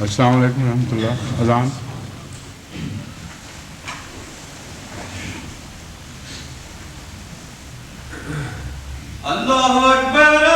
السلام علیکم ورحمۃ اللہ. اذان. اللہ اکبر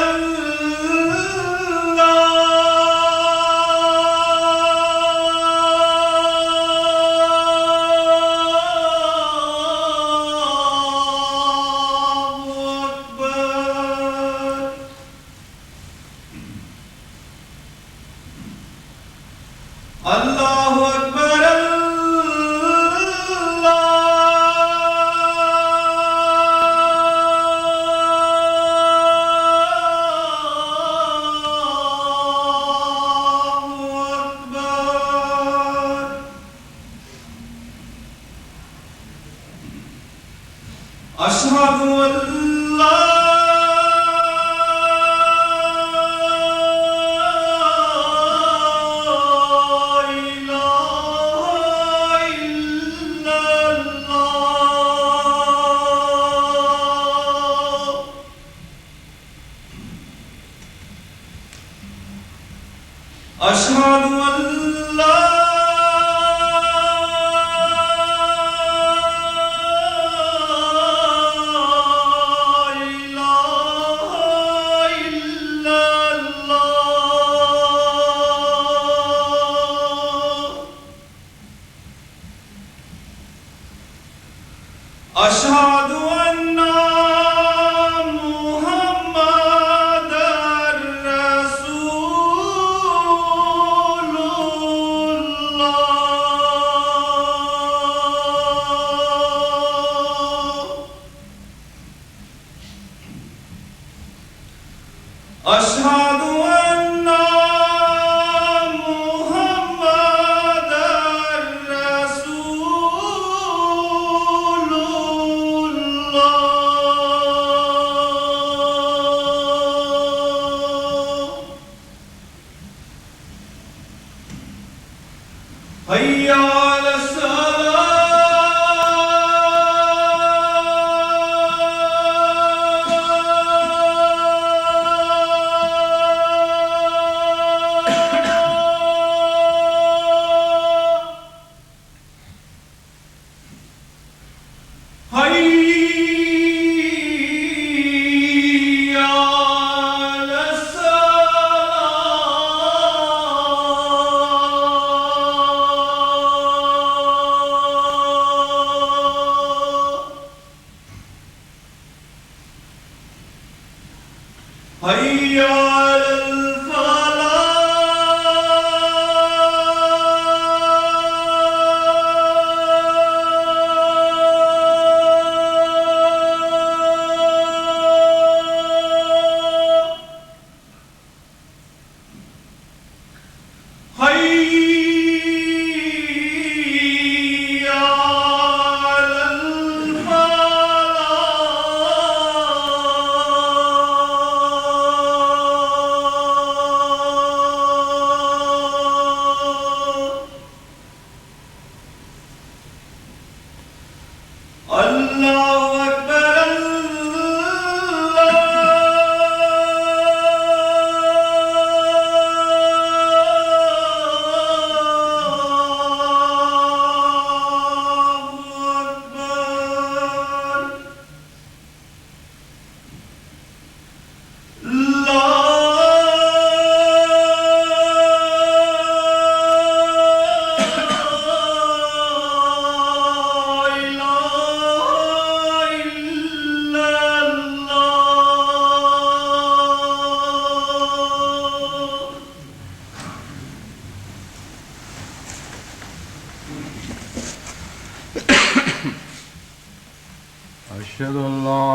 أشهد أن لا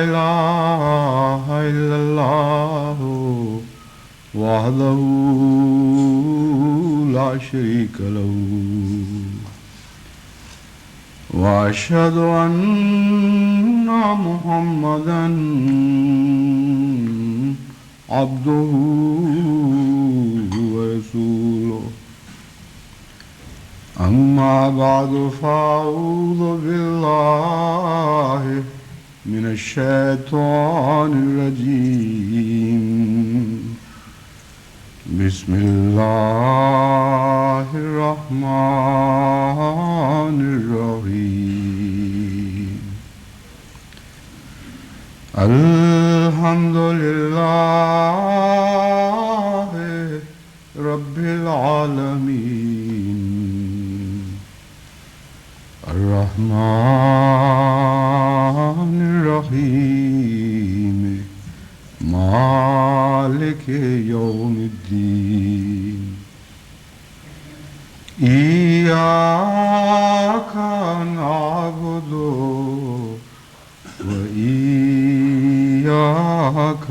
إله إلا الله وحده لا شريك له وأشهد أن محمدا عبده ورسوله. أما بعد فأعوذ بالله من الشيطان الرجيم. بسم الله الرحمن الرحيم الحمد لله رب العالمين الرحمن الرحيم مالك يوم الدين إياك نعبد وإياك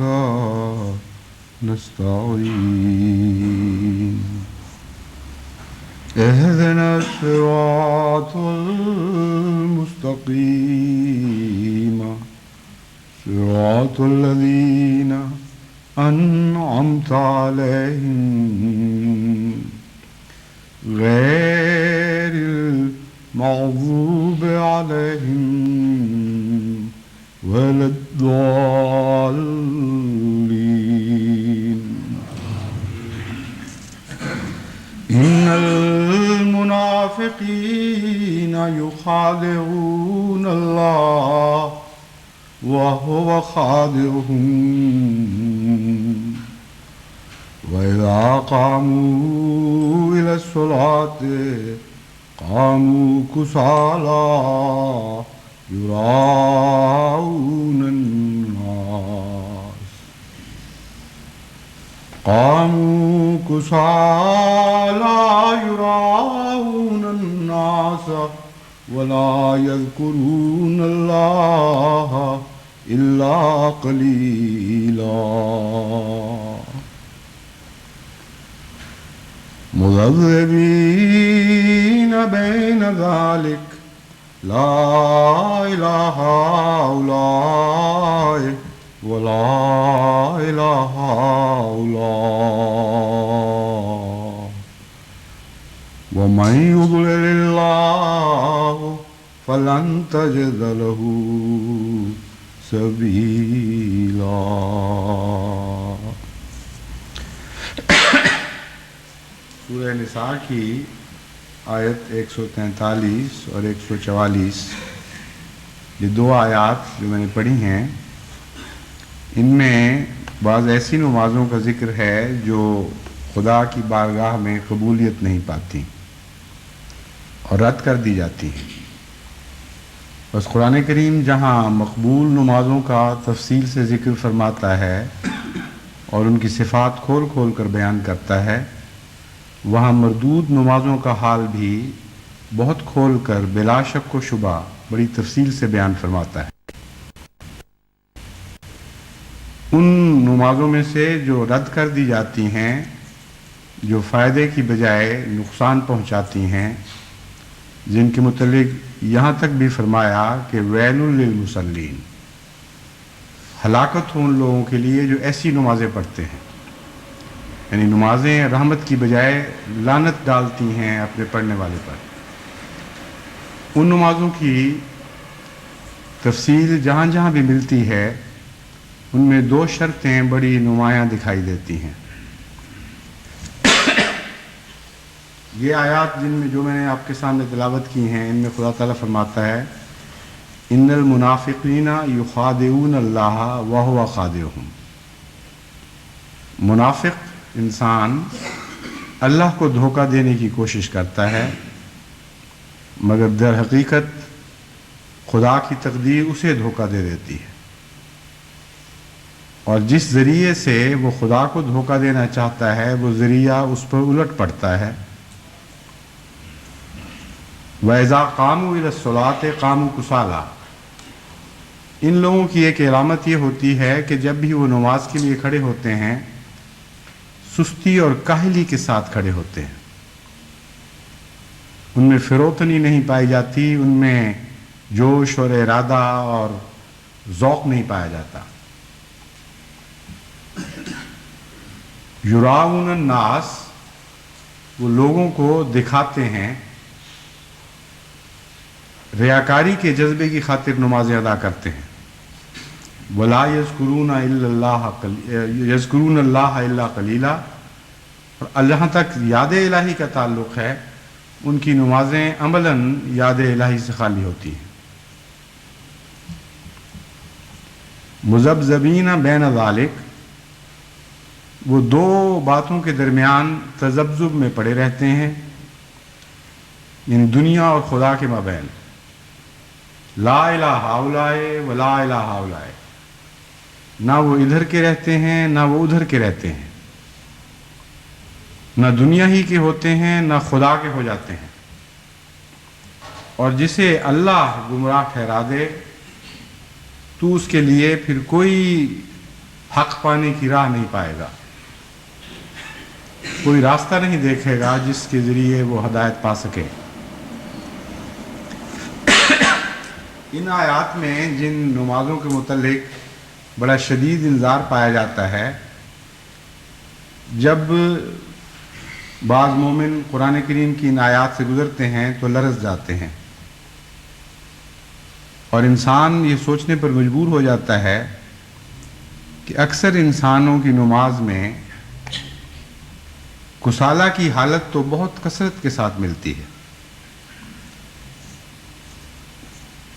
نستعين اهدنا الصراط المستقيم صراط الذين أنعمت عليهم غير المغضوب عليهم ولا الضالين إن المنافقين يخادعون الله وهو خادعهم وإذا قاموا إلى الصلاة قاموا كسالى يراءون الناس قاموا كسالى يراءون الناس ولا يذكرون الله إلا قليلا مذبذبين بين ذلك لا إله هؤلاء ولا إله هؤلاء ومن يضلل الله فلن تجد له سبيلا. سورہ نساء کی آیت 143 اور 144 یہ دو آیات جو میں نے پڑھی ہیں، ان میں بعض ایسی نمازوں کا ذکر ہے جو خدا کی بارگاہ میں قبولیت نہیں پاتی اور رد کر دی جاتی ہیں. بس قرآن کریم جہاں مقبول نمازوں کا تفصیل سے ذکر فرماتا ہے اور ان کی صفات کھول کھول کر بیان کرتا ہے، وہاں مردود نمازوں کا حال بھی بہت کھول کر بلا شک و شبہ بڑی تفصیل سے بیان فرماتا ہے. ان نمازوں میں سے جو رد کر دی جاتی ہیں، جو فائدے کی بجائے نقصان پہنچاتی ہیں، جن کے متعلق یہاں تک بھی فرمایا کہ ویل للمصلین، ہلاکت ہو ان لوگوں کے لیے جو ایسی نمازیں پڑھتے ہیں، یعنی نمازیں رحمت کی بجائے لعنت ڈالتی ہیں اپنے پڑھنے والے پر. ان نمازوں کی تفصیل جہاں جہاں بھی ملتی ہے ان میں دو شرطیں بڑی نمایاں دکھائی دیتی ہیں. یہ آیات جن میں جو میں نے آپ کے سامنے تلاوت کی ہیں، ان میں خدا تعالیٰ فرماتا ہے ان المنافقین یخادعون اللہ وہو خادعہم. منافق انسان اللہ کو دھوکہ دینے کی کوشش کرتا ہے، مگر در حقیقت خدا کی تقدیر اسے دھوکہ دے دیتی ہے، اور جس ذریعے سے وہ خدا کو دھوکہ دینا چاہتا ہے وہ ذریعہ اس پر الٹ پڑتا ہے. وَإِذَا قَامُوا إِلَى الصَّلَاةِ قَامُوا كُسَالَىٰ. ان لوگوں کی ایک علامت یہ ہوتی ہے کہ جب بھی وہ نماز کے لیے کھڑے ہوتے ہیں سستی اور کاہلی کے ساتھ کھڑے ہوتے ہیں. ان میں فروتنی نہیں پائی جاتی، ان میں جوش اور ارادہ اور ذوق نہیں پایا جاتا. یراؤن الناس، وہ لوگوں کو دکھاتے ہیں، ریاکاری کے جذبے کی خاطر نمازیں ادا کرتے ہیں. وَلَا يَذْكُرُونَ اللَّهَ إِلَّا قَلِيلًا، اور جہاں تک یاد الہی کا تعلق ہے ان کی نمازیں عملاً یاد الہی سے خالی ہوتی ہیں. مذبذبین بین ذالک، وہ دو باتوں کے درمیان تذبذب میں پڑے رہتے ہیں، یعنی دنیا اور خدا کے مابین. لا الہ ہؤلاء ولا الہ ہؤلاء، نہ وہ ادھر کے رہتے ہیں نہ وہ ادھر کے رہتے ہیں، نہ دنیا ہی کے ہوتے ہیں نہ خدا کے ہو جاتے ہیں. اور جسے اللہ گمراہ ٹھہرا دے تو اس کے لیے پھر کوئی حق پانے کی راہ نہیں پائے گا، کوئی راستہ نہیں دیکھے گا جس کے ذریعے وہ ہدایت پا سکے. ان آیات میں جن نمازوں کے متعلق بڑا شدید انذار پایا جاتا ہے، جب بعض مومن قرآن کریم کی ان آیات سے گزرتے ہیں تو لرز جاتے ہیں، اور انسان یہ سوچنے پر مجبور ہو جاتا ہے کہ اکثر انسانوں کی نماز میں کسالہ کی حالت تو بہت کثرت کے ساتھ ملتی ہے.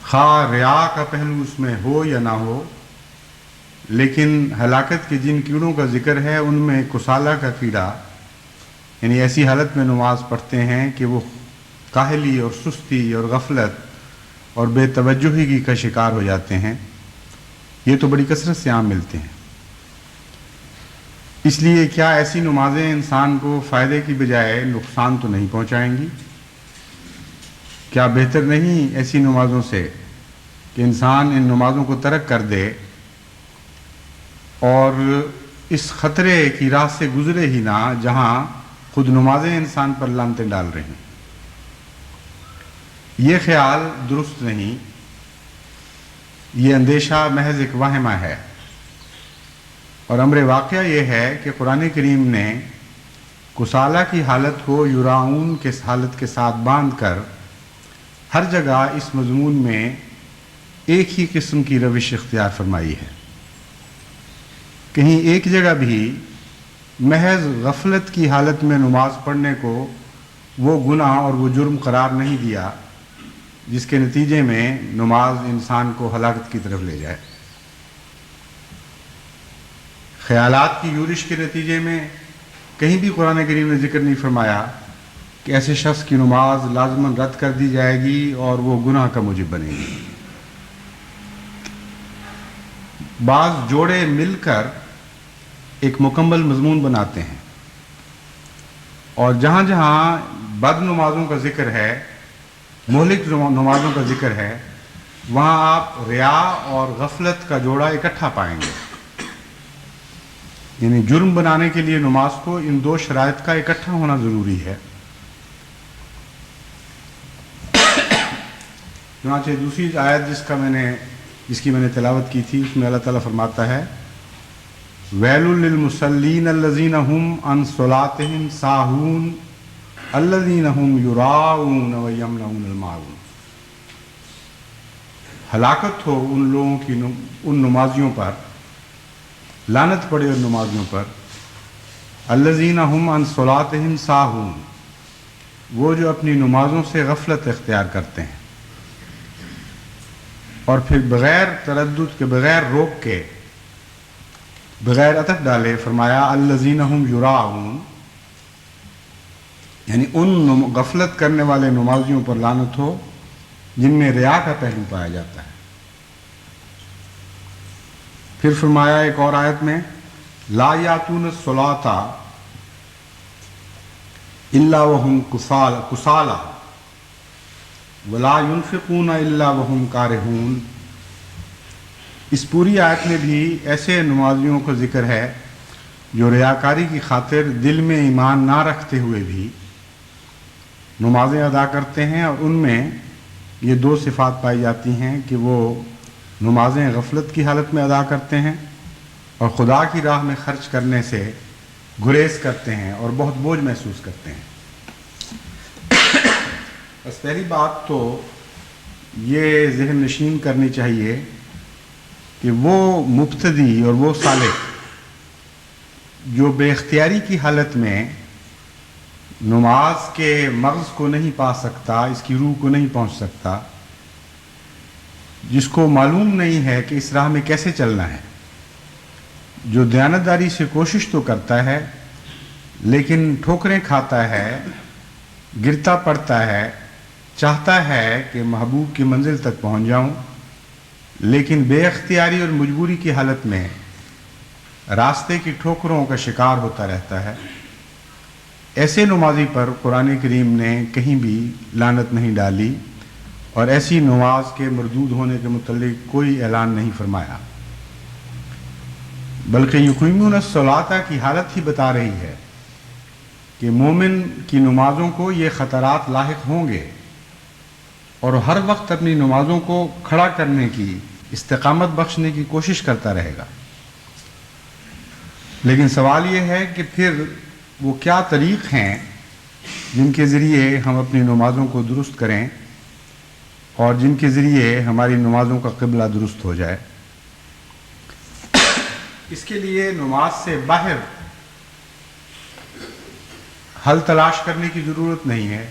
خواہ ریا کا پہلو اس میں ہو یا نہ ہو، لیکن ہلاکت کے جن کیڑوں کا ذکر ہے ان میں کسالہ کا کیڑا، یعنی ایسی حالت میں نماز پڑھتے ہیں کہ وہ کاہلی اور سستی اور غفلت اور بے توجہی کا شکار ہو جاتے ہیں. یہ تو بڑی کثرت سے عام ملتے ہیں. اس لیے کیا ایسی نمازیں انسان کو فائدے کی بجائے نقصان تو نہیں پہنچائیں گی؟ کیا بہتر نہیں ایسی نمازوں سے کہ انسان ان نمازوں کو ترک کر دے اور اس خطرے کی راہ سے گزرے ہی نہ جہاں خود نمازیں انسان پر لعنتیں ڈال رہی ہیں؟ یہ خیال درست نہیں، یہ اندیشہ محض ایک وہمہ ہے. اور امر واقعہ یہ ہے کہ قرآن کریم نے کسالہ کی حالت کو یراؤن کے حالت کے ساتھ باندھ کر ہر جگہ اس مضمون میں ایک ہی قسم کی روش اختیار فرمائی ہے. کہیں ایک جگہ بھی محض غفلت کی حالت میں نماز پڑھنے کو وہ گناہ اور وہ جرم قرار نہیں دیا جس کے نتیجے میں نماز انسان کو ہلاکت کی طرف لے جائے. خیالات کی یورش کے نتیجے میں کہیں بھی قرآن کریم نے ذکر نہیں فرمایا کہ ایسے شخص کی نماز لازماً رد کر دی جائے گی اور وہ گناہ کا موجب بنے گی. بعض جوڑے مل کر ایک مکمل مضمون بناتے ہیں، اور جہاں جہاں بد نمازوں کا ذکر ہے، مہلک نمازوں کا ذکر ہے، وہاں آپ ریا اور غفلت کا جوڑا اکٹھا پائیں گے. یعنی جرم بنانے کے لیے نماز کو ان دو شرائط کا اکٹھا ہونا ضروری ہے. چنانچہ دوسری آیت جس کی میں نے تلاوت کی تھی، اس میں اللہ تعالیٰ فرماتا ہے ویل للمصلین الذین هم عن صلاتهم ساہون الذین هم یراؤون ویمنعون الماعون. ہلاکت ہو ان لوگوں کی ان نمازیوں پر، لعنت پڑے ان نمازیوں پر، الذین هم عن صلاتهم ساہون، وہ جو اپنی نمازوں سے غفلت اختیار کرتے ہیں. اور پھر بغیر تردد کے، بغیر روک کے، بغیر عطف ڈالے فرمایا الذین هم یراؤون، یعنی ان غفلت کرنے والے نمازیوں پر لعنت ہو جن میں ریا کا پہلو پایا جاتا ہے. پھر فرمایا ایک اور آیت میں لا یاتون الصلاۃ الا وهم کسالى ولا ينفقون الا وهم کارہون. اس پوری آیت میں بھی ایسے نمازیوں کا ذکر ہے جو ریاکاری کی خاطر دل میں ایمان نہ رکھتے ہوئے بھی نمازیں ادا کرتے ہیں، اور ان میں یہ دو صفات پائی جاتی ہیں کہ وہ نمازیں غفلت کی حالت میں ادا کرتے ہیں اور خدا کی راہ میں خرچ کرنے سے گریز کرتے ہیں اور بہت بوجھ محسوس کرتے ہیں. بس پہلی بات تو یہ ذہن نشین کرنی چاہیے کہ وہ مبتدی اور وہ سالک جو بے اختیاری کی حالت میں نماز کے مغز کو نہیں پا سکتا، اس کی روح کو نہیں پہنچ سکتا، جس کو معلوم نہیں ہے کہ اس راہ میں کیسے چلنا ہے، جو دیانتداری سے کوشش تو کرتا ہے لیکن ٹھوکریں کھاتا ہے، گرتا پڑتا ہے، چاہتا ہے کہ محبوب کی منزل تک پہنچ جاؤں، لیکن بے اختیاری اور مجبوری کی حالت میں راستے کی ٹھوکروں کا شکار ہوتا رہتا ہے، ایسے نمازی پر قرآن کریم نے کہیں بھی لعنت نہیں ڈالی اور ایسی نماز کے مردود ہونے کے متعلق کوئی اعلان نہیں فرمایا، بلکہ یقیمون الصلاۃ کی حالت ہی بتا رہی ہے کہ مومن کی نمازوں کو یہ خطرات لاحق ہوں گے اور ہر وقت اپنی نمازوں کو کھڑا کرنے کی، استقامت بخشنے کی کوشش کرتا رہے گا۔ لیکن سوال یہ ہے کہ پھر وہ کیا طریق ہیں جن کے ذریعے ہم اپنی نمازوں کو درست کریں اور جن کے ذریعے ہماری نمازوں کا قبلہ درست ہو جائے۔ اس کے لیے نماز سے باہر حل تلاش کرنے کی ضرورت نہیں ہے،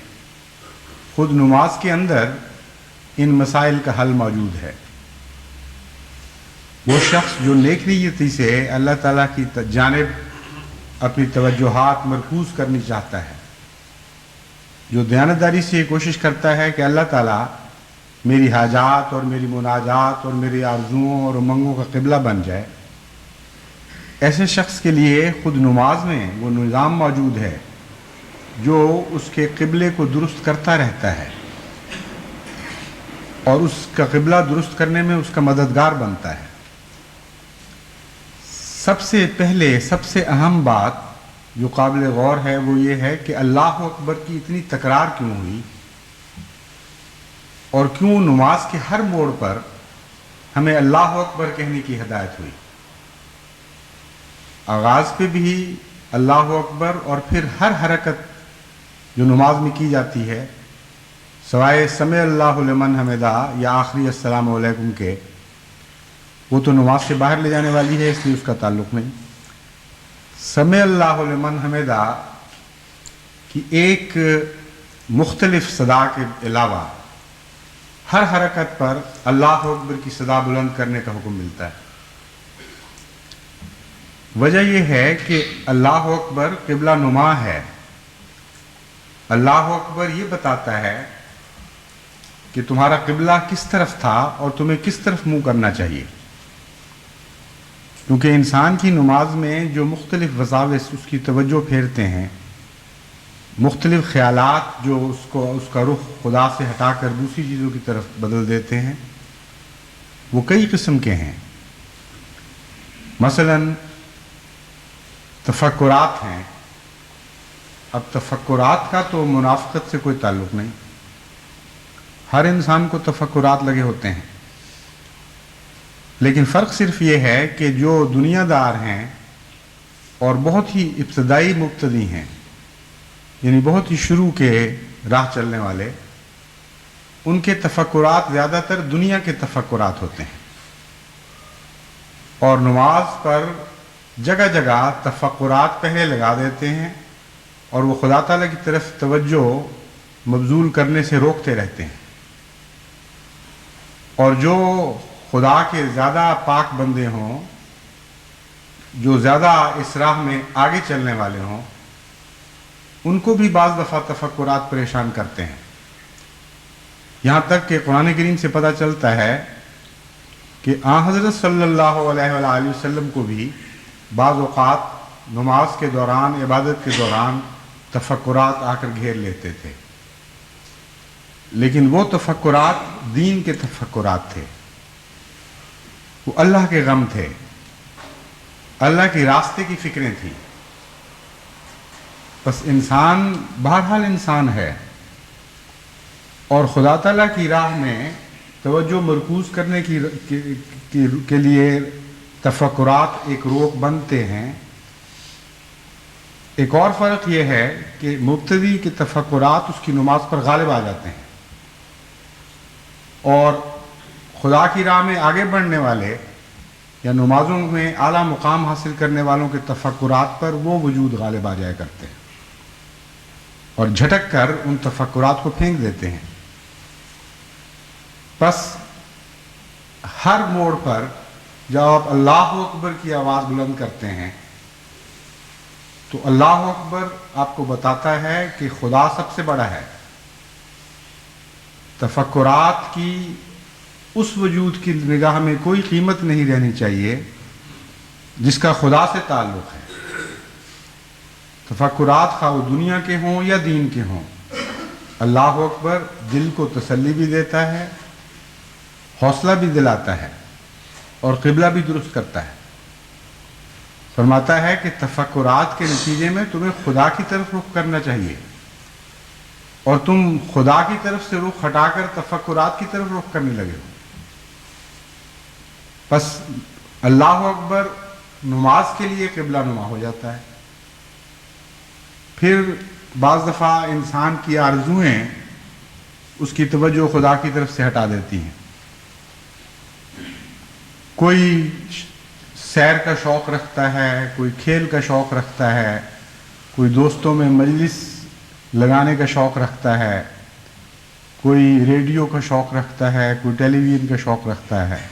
خود نماز کے اندر ان مسائل کا حل موجود ہے۔ وہ شخص جو نیک نیتی سے اللہ تعالیٰ کی جانب اپنی توجہات مرکوز کرنی چاہتا ہے، جو دیانتداری سے یہ کوشش کرتا ہے کہ اللہ تعالیٰ میری حاجات اور میری مناجات اور میری آرزوؤں اور امنگوں کا قبلہ بن جائے، ایسے شخص کے لیے خود نماز میں وہ نظام موجود ہے جو اس کے قبلے کو درست کرتا رہتا ہے اور اس کا قبلہ درست کرنے میں اس کا مددگار بنتا ہے۔ سب سے پہلے سب سے اہم بات جو قابل غور ہے وہ یہ ہے کہ اللہ اکبر کی اتنی تکرار کیوں ہوئی اور کیوں نماز کے ہر موڑ پر ہمیں اللہ اکبر کہنے کی ہدایت ہوئی۔ آغاز پہ بھی اللہ اکبر اور پھر ہر حرکت جو نماز میں کی جاتی ہے سوائے سمع اللہ لمن حمدہ یا آخری السلام علیکم کے، وہ تو نماز سے باہر لے جانے والی ہے، اس لیے اس کا تعلق نہیں۔ سمع اللہ لمن حمدہ کی ایک مختلف صدا کے علاوہ ہر حرکت پر اللہ اکبر کی صدا بلند کرنے کا حکم ملتا ہے۔ وجہ یہ ہے کہ اللہ اکبر قبلہ نما ہے۔ اللہ اکبر یہ بتاتا ہے کہ تمہارا قبلہ کس طرف تھا اور تمہیں کس طرف منہ کرنا چاہیے، کیونکہ انسان کی نماز میں جو مختلف وساوس اس کی توجہ پھیرتے ہیں، مختلف خیالات جو اس کا رخ خدا سے ہٹا کر دوسری چیزوں کی طرف بدل دیتے ہیں، وہ کئی قسم کے ہیں۔ مثلاً تفکرات ہیں۔ اب تفکرات کا تو منافقت سے کوئی تعلق نہیں، ہر انسان کو تفکرات لگے ہوتے ہیں، لیکن فرق صرف یہ ہے کہ جو دنیا دار ہیں اور بہت ہی ابتدائی مبتدی ہیں، یعنی بہت ہی شروع کے راہ چلنے والے، ان کے تفکرات زیادہ تر دنیا کے تفکرات ہوتے ہیں، اور نماز پر جگہ جگہ تفکرات پہلے لگا دیتے ہیں اور وہ خدا تعالیٰ کی طرف توجہ مبذول کرنے سے روکتے رہتے ہیں۔ اور جو خدا کے زیادہ پاک بندے ہوں، جو زیادہ اس راہ میں آگے چلنے والے ہوں، ان کو بھی بعض دفعہ تفکرات پریشان کرتے ہیں، یہاں تک کہ قرآن کریم سے پتہ چلتا ہے کہ آن حضرت صلی اللہ علیہ وآلہ وسلم کو بھی بعض اوقات نماز کے دوران، عبادت کے دوران تفکرات آ کر گھیر لیتے تھے، لیکن وہ تفکرات دین کے تفکرات تھے، وہ اللہ کے غم تھے، اللہ کے راستے کی فکریں تھیں۔ بس انسان بہرحال انسان ہے اور خدا تعالیٰ کی راہ میں توجہ مرکوز کرنے کے لیے تفکرات ایک روک بنتے ہیں۔ ایک اور فرق یہ ہے کہ مبتدی کے تفکرات اس کی نماز پر غالب آ جاتے ہیں، اور خدا کی راہ میں آگے بڑھنے والے یا نمازوں میں اعلیٰ مقام حاصل کرنے والوں کے تفکرات پر وہ وجود غالب آ جایا کرتے ہیں۔ اور جھٹک کر ان تفکرات کو پھینک دیتے ہیں۔ بس ہر موڑ پر جب آپ اللہ اکبر کی آواز بلند کرتے ہیں تو اللہ اکبر آپ کو بتاتا ہے کہ خدا سب سے بڑا ہے۔ تفکرات کی اس وجود کی نگاہ میں کوئی قیمت نہیں رہنی چاہیے جس کا خدا سے تعلق ہے۔ تفکرات خواہ وہ دنیا کے ہوں یا دین کے ہوں، اللہ اکبر دل کو تسلی بھی دیتا ہے، حوصلہ بھی دلاتا ہے اور قبلہ بھی درست کرتا ہے۔ فرماتا ہے کہ تفکرات کے نتیجے میں تمہیں خدا کی طرف رخ کرنا چاہیے، اور تم خدا کی طرف سے رخ ہٹا کر تفکرات کی طرف رخ کرنے لگے ہو۔ بس اللہ اکبر نماز کے لیے قبلہ نما ہو جاتا ہے۔ پھر بعض دفعہ انسان کی آرزوئیں اس کی توجہ خدا کی طرف سے ہٹا دیتی ہیں۔ کوئی سیر کا شوق رکھتا ہے، کوئی کھیل کا شوق رکھتا ہے، کوئی دوستوں میں مجلس لگانے کا شوق رکھتا ہے، کوئی ریڈیو کا شوق رکھتا ہے، کوئی ٹیلی ویژن کا شوق رکھتا ہے،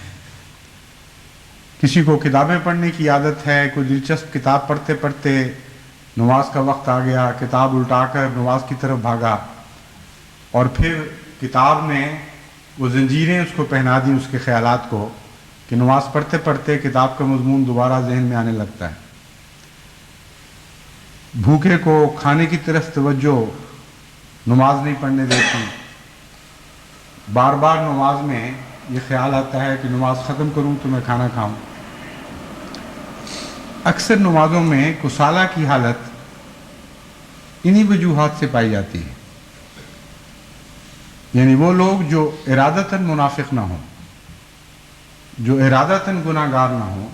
کسی کو کتابیں پڑھنے کی عادت ہے، کوئی دلچسپ کتاب پڑھتے پڑھتے نماز کا وقت آ گیا، کتاب الٹا کر نماز کی طرف بھاگا، اور پھر کتاب نے وہ زنجیریں اس کو پہنا دیں اس کے خیالات کو کہ نماز پڑھتے پڑھتے کتاب کا مضمون دوبارہ ذہن میں آنے لگتا ہے۔ بھوکے کو کھانے کی طرف توجہ نماز نہیں پڑھنے دیتی، بار بار نماز میں یہ خیال آتا ہے کہ نماز ختم کروں تو میں کھانا کھاؤں۔ اکثر نمازوں میں کسالہ کی حالت انہی وجوہات سے پائی جاتی ہے، یعنی وہ لوگ جو ارادتاً منافق نہ ہوں، جو ارادتاً گناہ گار نہ ہوں،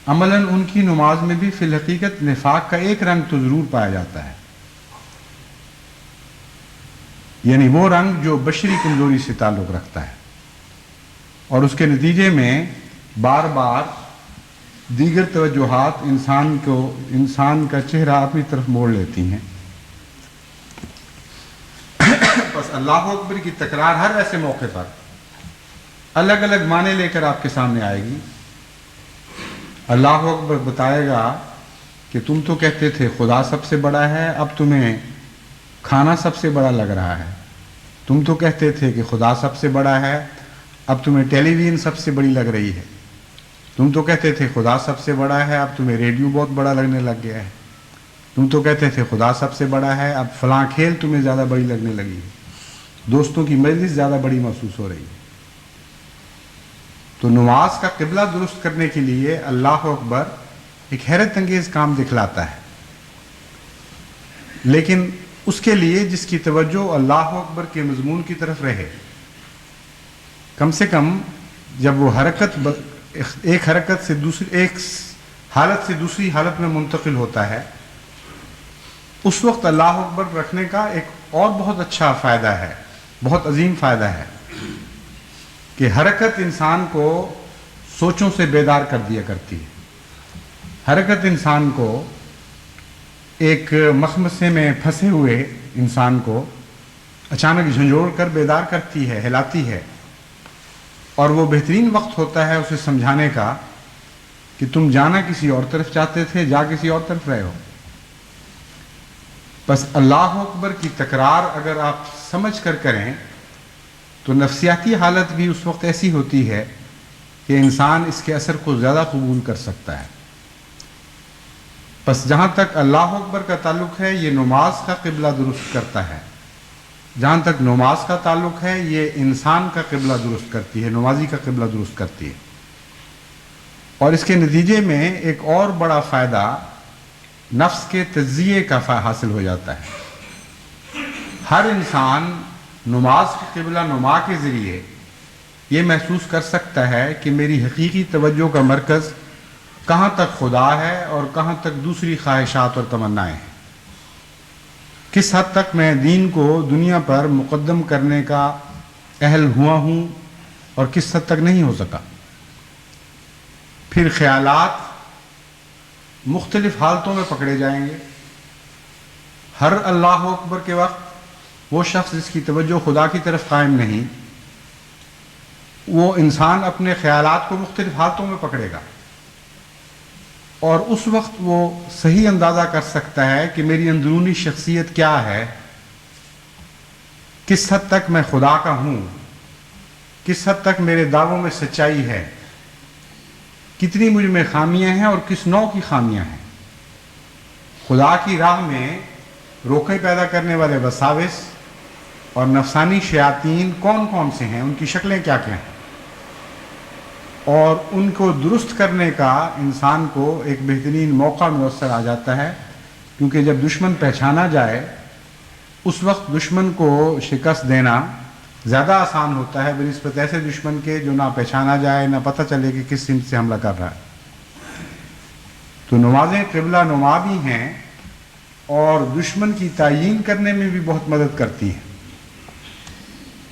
عملاً ان کی نماز میں بھی فی الحقیقت نفاق کا ایک رنگ تو ضرور پایا جاتا ہے، یعنی وہ رنگ جو بشری کمزوری سے تعلق رکھتا ہے، اور اس کے نتیجے میں بار بار دیگر توجہات انسان کا چہرہ اپنی طرف موڑ لیتی ہیں۔ بس اللہ اکبر کی تکرار ہر ایسے موقع پر الگ الگ معنی لے کر آپ کے سامنے آئے گی۔ اللہ اکبر بتائے گا کہ تم تو کہتے تھے خدا سب سے بڑا ہے، اب تمہیں کھانا سب سے بڑا لگ رہا ہے۔ تم تو کہتے تھے کہ خدا سب سے بڑا ہے، اب تمہیں ٹیلی ویژن سب سے بڑی لگ رہی ہے۔ تم تو کہتے تھے خدا سب سے بڑا ہے، اب تمہیں ریڈیو بہت بڑا لگنے لگ گیا ہے۔ تم تو کہتے تھے خدا سب سے بڑا ہے، اب فلاں کھیل تمہیں زیادہ بڑی لگنے لگی ہے، دوستوں کی مجلس زیادہ بڑی محسوس ہو رہی ہے۔ تو نماز کا قبلہ درست کرنے کے لیے اللہ اکبر ایک حیرت انگیز کام دکھلاتا ہے، لیکن اس کے لیے جس کی توجہ اللہ اکبر کے مضمون کی طرف رہے، کم سے کم جب وہ ایک حرکت سے ایک حالت سے دوسری حالت میں منتقل ہوتا ہے، اس وقت اللہ اکبر رکھنے کا ایک اور بہت اچھا فائدہ ہے، بہت عظیم فائدہ ہے کہ حرکت انسان کو سوچوں سے بیدار کر دیا کرتی ہے۔ حرکت انسان کو ایک مخمصے میں پھنسے ہوئے انسان کو اچانک جھنجھوڑ کر بیدار کرتی ہے، ہلاتی ہے، اور وہ بہترین وقت ہوتا ہے اسے سمجھانے کا کہ تم جانا کسی اور طرف چاہتے تھے، جا کسی اور طرف رہے ہو۔ بس اللہ اکبر کی تکرار اگر آپ سمجھ کر کریں تو نفسیاتی حالت بھی اس وقت ایسی ہوتی ہے کہ انسان اس کے اثر کو زیادہ قبول کر سکتا ہے۔ بس جہاں تک اللہ اکبر کا تعلق ہے یہ نماز کا قبلہ درست کرتا ہے، جہاں تک نماز کا تعلق ہے یہ انسان کا قبلہ درست کرتی ہے، نمازی کا قبلہ درست کرتی ہے۔ اور اس کے نتیجے میں ایک اور بڑا فائدہ نفس کے تجزیے کا حاصل ہو جاتا ہے۔ ہر انسان نماز کے قبلہ نما کے ذریعے یہ محسوس کر سکتا ہے کہ میری حقیقی توجہ کا مرکز کہاں تک خدا ہے اور کہاں تک دوسری خواہشات اور تمنائیں ہیں، کس حد تک میں دین کو دنیا پر مقدم کرنے کا اہل ہوا ہوں اور کس حد تک نہیں ہو سکا۔ پھر خیالات مختلف حالتوں میں پکڑے جائیں گے، ہر اللہ اکبر کے وقت وہ شخص جس کی توجہ خدا کی طرف قائم نہیں، وہ انسان اپنے خیالات کو مختلف حالتوں میں پکڑے گا، اور اس وقت وہ صحیح اندازہ کر سکتا ہے کہ میری اندرونی شخصیت کیا ہے، کس حد تک میں خدا کا ہوں، کس حد تک میرے دعووں میں سچائی ہے، کتنی مجھ میں خامیاں ہیں اور کس نوع کی خامیاں ہیں، خدا کی راہ میں روکے پیدا کرنے والے وساوس اور نفسانی شیاطین کون کون سے ہیں، ان کی شکلیں کیا کیا ہیں، اور ان کو درست کرنے کا انسان کو ایک بہترین موقع میسر آ جاتا ہے، کیونکہ جب دشمن پہچانا جائے اس وقت دشمن کو شکست دینا زیادہ آسان ہوتا ہے بنسبت ایسے دشمن کے جو نہ پہچانا جائے، نہ پتہ چلے کہ کس سمت سے حملہ کر رہا ہے۔ تو نمازیں قبلہ نما بھی ہیں اور دشمن کی تعیین کرنے میں بھی بہت مدد کرتی ہیں،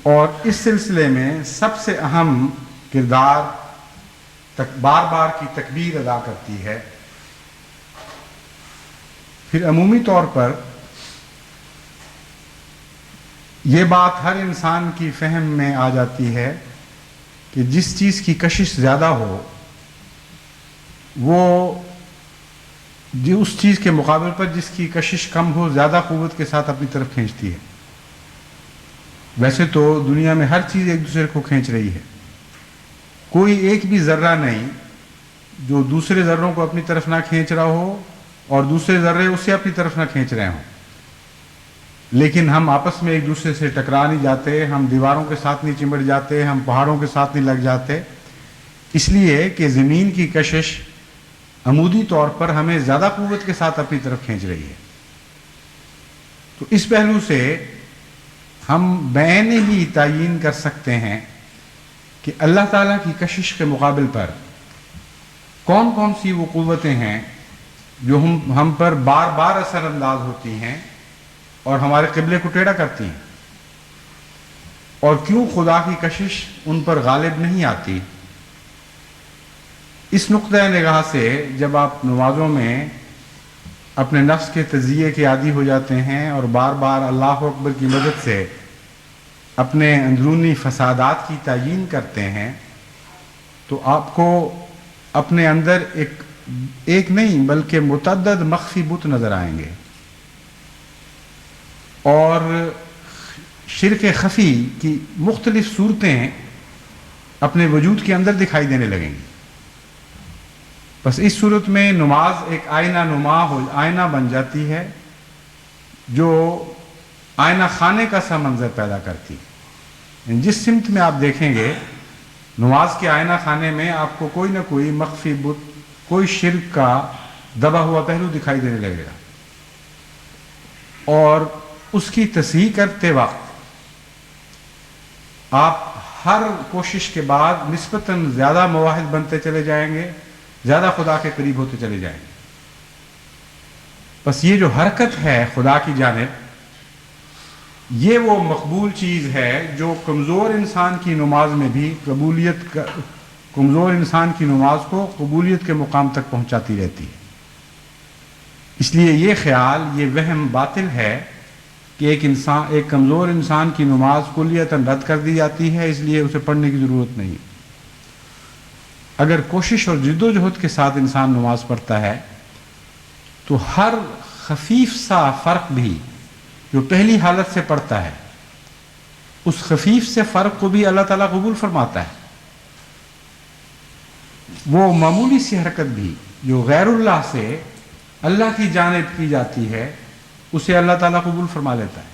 اور اس سلسلے میں سب سے اہم کردار بار بار کی تکبیر ادا کرتی ہے۔ پھر عمومی طور پر یہ بات ہر انسان کی فہم میں آ جاتی ہے کہ جس چیز کی کشش زیادہ ہو وہ اس چیز کے مقابل پر جس کی کشش کم ہو زیادہ قوت کے ساتھ اپنی طرف کھینچتی ہے۔ ویسے تو دنیا میں ہر چیز ایک دوسرے کو کھینچ رہی ہے، کوئی ایک بھی ذرہ نہیں جو دوسرے ذروں کو اپنی طرف نہ کھینچ رہا ہو اور دوسرے ذرے اسے اپنی طرف نہ کھینچ رہے ہوں، لیکن ہم آپس میں ایک دوسرے سے ٹکرا نہیں جاتے، ہم دیواروں کے ساتھ نہیں چمٹ جاتے، ہم پہاڑوں کے ساتھ نہیں لگ جاتے، اس لیے کہ زمین کی کشش عمودی طور پر ہمیں زیادہ قوت کے ساتھ اپنی طرف کھینچ رہی ہے۔ تو اس پہلو سے ہم بعین ہی تعیین کر سکتے ہیں کہ اللہ تعالیٰ کی کشش کے مقابل پر کون کون سی وہ قوتیں ہیں جو ہم پر بار بار اثر انداز ہوتی ہیں اور ہمارے قبلے کو ٹیڑھا کرتی ہیں، اور کیوں خدا کی کشش ان پر غالب نہیں آتی۔ اس نقطۂ نگاہ سے جب آپ نمازوں میں اپنے نفس کے تجزیے کے عادی ہو جاتے ہیں اور بار بار اللہ اکبر کی مدد سے اپنے اندرونی فسادات کی تعیین کرتے ہیں تو آپ کو اپنے اندر ایک نہیں بلکہ متعدد مخفی بت نظر آئیں گے، اور شرک خفی کی مختلف صورتیں اپنے وجود کے اندر دکھائی دینے لگیں گی۔ بس اس صورت میں نماز ایک آئینہ بن جاتی ہے جو آئینہ خانے کا سا منظر پیدا کرتی ہے۔ جس سمت میں آپ دیکھیں گے نماز کے آئینہ خانے میں آپ کو کوئی نہ کوئی مخفی بت، کوئی شرک کا دبا ہوا پہلو دکھائی دینے لگے گا، اور اس کی تصحیح کرتے وقت آپ ہر کوشش کے بعد نسبتاً زیادہ مواحد بنتے چلے جائیں گے، زیادہ خدا کے قریب ہوتے چلے جائیں گے۔ بس یہ جو حرکت ہے خدا کی جانب، یہ وہ مقبول چیز ہے جو کمزور انسان کی نماز میں بھی کمزور انسان کی نماز کو قبولیت کے مقام تک پہنچاتی رہتی ہے۔ اس لیے یہ خیال، یہ وہم باطل ہے کہ ایک کمزور انسان کی نماز کلیتاً رد کر دی جاتی ہے، اس لیے اسے پڑھنے کی ضرورت نہیں۔ اگر کوشش اور جد و جہد کے ساتھ انسان نماز پڑھتا ہے تو ہر خفیف سا فرق بھی جو پہلی حالت سے پڑتا ہے، اس خفیف سے فرق کو بھی اللہ تعالیٰ قبول فرماتا ہے۔ وہ معمولی سی حرکت بھی جو غیر اللہ سے اللہ کی جانب کی جاتی ہے، اسے اللہ تعالیٰ قبول فرما لیتا ہے۔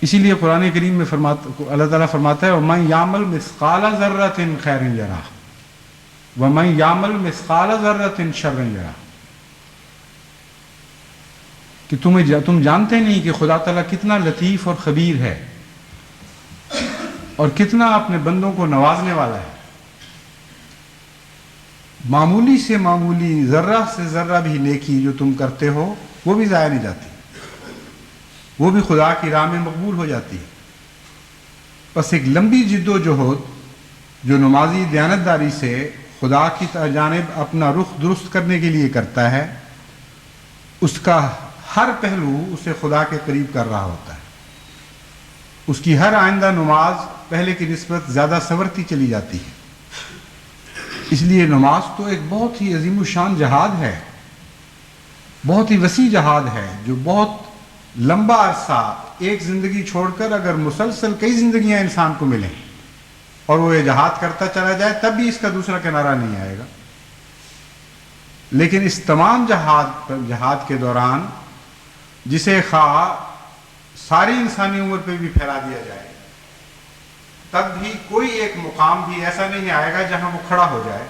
اسی لیے قرآن کریم میں اللہ تعالیٰ فرماتا ہے وَمَنْ يَعْمَلْ مِثْقَالَ ذَرَّةٍ خَيْرًا يَرَهُ وَمَنْ يَعْمَلْ مِثْقَالَ ذَرَّةٍ شَرًّا يَرَهُ، کہ تم جانتے نہیں کہ خدا تعالیٰ کتنا لطیف اور خبیر ہے اور کتنا اپنے بندوں کو نوازنے والا ہے۔ معمولی سے معمولی ذرہ سے ذرہ بھی نیکی جو تم کرتے ہو وہ بھی ضائع نہیں جاتی، وہ بھی خدا کی راہ میں مقبول ہو جاتی ہے۔ بس ایک لمبی جد و جہد جو نمازی دیانتداری سے خدا کی جانب اپنا رخ درست کرنے کے لیے کرتا ہے، اس کا ہر پہلو اسے خدا کے قریب کر رہا ہوتا ہے. اس کی ہر آئندہ نماز پہلے کی نسبت زیادہ سنورتی چلی جاتی ہے. اس لیے نماز تو ایک بہت ہی عظیم الشان جہاد ہے، بہت ہی وسیع جہاد ہے، جو بہت لمبا عرصہ ایک زندگی چھوڑ کر اگر مسلسل کئی زندگیاں انسان کو ملیں اور وہ یہ جہاد کرتا چلا جائے تب بھی اس کا دوسرا کنارہ نہیں آئے گا. لیکن اس تمام جہاد کے دوران جسے خواہ ساری انسانی عمر پہ بھی پھیلا دیا جائے تب بھی کوئی ایک مقام بھی ایسا نہیں آئے گا جہاں وہ کھڑا ہو جائے،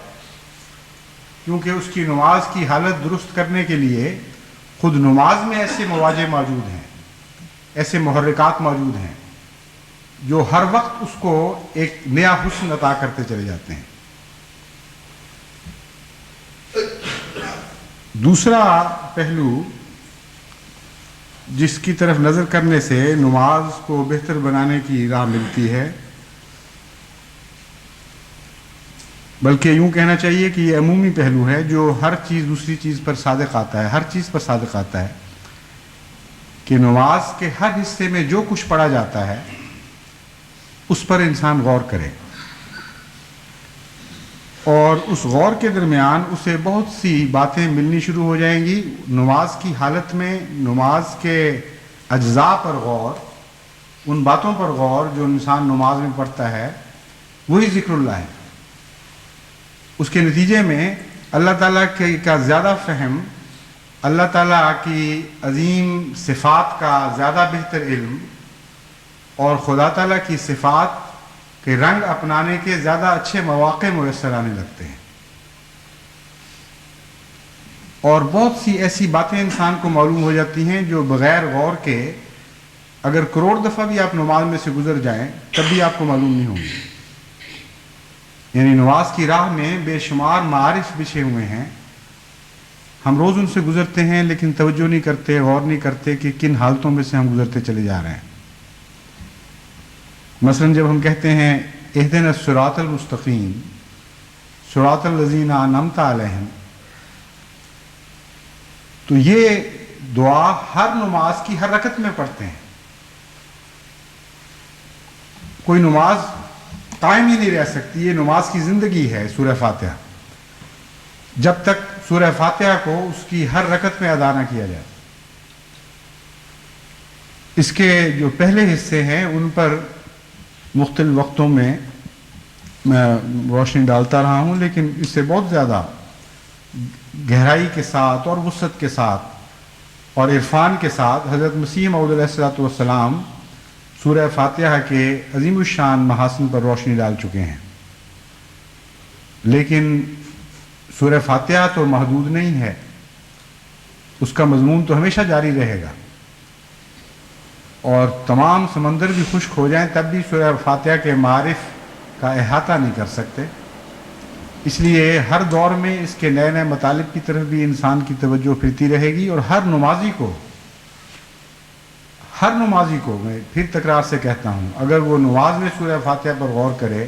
کیونکہ اس کی نماز کی حالت درست کرنے کے لیے خود نماز میں ایسے مواجہ موجود ہیں، ایسے محرکات موجود ہیں جو ہر وقت اس کو ایک نیا حسن عطا کرتے چلے جاتے ہیں. دوسرا پہلو جس کی طرف نظر کرنے سے نماز کو بہتر بنانے کی راہ ملتی ہے، بلکہ یوں کہنا چاہیے کہ یہ عمومی پہلو ہے جو ہر چیز دوسری چیز پر صادق آتا ہے، ہر چیز پر صادق آتا ہے، کہ نماز کے ہر حصے میں جو کچھ پڑھا جاتا ہے اس پر انسان غور کرے، اور اس غور کے درمیان اسے بہت سی باتیں ملنی شروع ہو جائیں گی. نماز کی حالت میں نماز کے اجزاء پر غور، ان باتوں پر غور جو انسان نماز میں پڑھتا ہے، وہی ذکر اللہ ہے. اس کے نتیجے میں اللہ تعالیٰ کا زیادہ فہم، اللہ تعالیٰ کی عظیم صفات کا زیادہ بہتر علم، اور خدا تعالیٰ کی صفات کے رنگ اپنانے کے زیادہ اچھے مواقع میسر آنے لگتے ہیں. اور بہت سی ایسی باتیں انسان کو معلوم ہو جاتی ہیں جو بغیر غور کے اگر کروڑ دفعہ بھی آپ نماز میں سے گزر جائیں تب بھی آپ کو معلوم نہیں ہوں گی. یعنی نماز کی راہ میں بے شمار معارف بچھے ہوئے ہیں، ہم روز ان سے گزرتے ہیں لیکن توجہ نہیں کرتے، غور نہیں کرتے کہ کن حالتوں میں سے ہم گزرتے چلے جا رہے ہیں. مثلا جب ہم کہتے ہیں اہدنا الصراط المستقیم صراط الذین انعمت علیہم، تو یہ دعا ہر نماز کی ہر رکعت میں پڑھتے ہیں. کوئی نماز قائم ہی نہیں رہ سکتی، یہ نماز کی زندگی ہے سورہ فاتحہ، جب تک سورہ فاتحہ کو اس کی ہر رکعت میں ادا نہ کیا جائے. اس کے جو پہلے حصے ہیں ان پر مختلف وقتوں میں روشنی ڈالتا رہا ہوں، لیکن اس سے بہت زیادہ گہرائی کے ساتھ اور وسعت کے ساتھ اور عرفان کے ساتھ حضرت مسیح موعود علیہ السلام سورہ فاتحہ کے عظیم الشان محاسن پر روشنی ڈال چکے ہیں. لیکن سورہ فاتحہ تو محدود نہیں ہے، اس کا مضمون تو ہمیشہ جاری رہے گا، اور تمام سمندر بھی خشک ہو جائیں تب بھی سورہ فاتحہ کے معارف کا احاطہ نہیں کر سکتے. اس لیے ہر دور میں اس کے نئے نئے مطالب کی طرف بھی انسان کی توجہ پھرتی رہے گی، اور ہر نمازی کو میں پھر تکرار سے کہتا ہوں، اگر وہ نماز میں سورہ فاتحہ پر غور کرے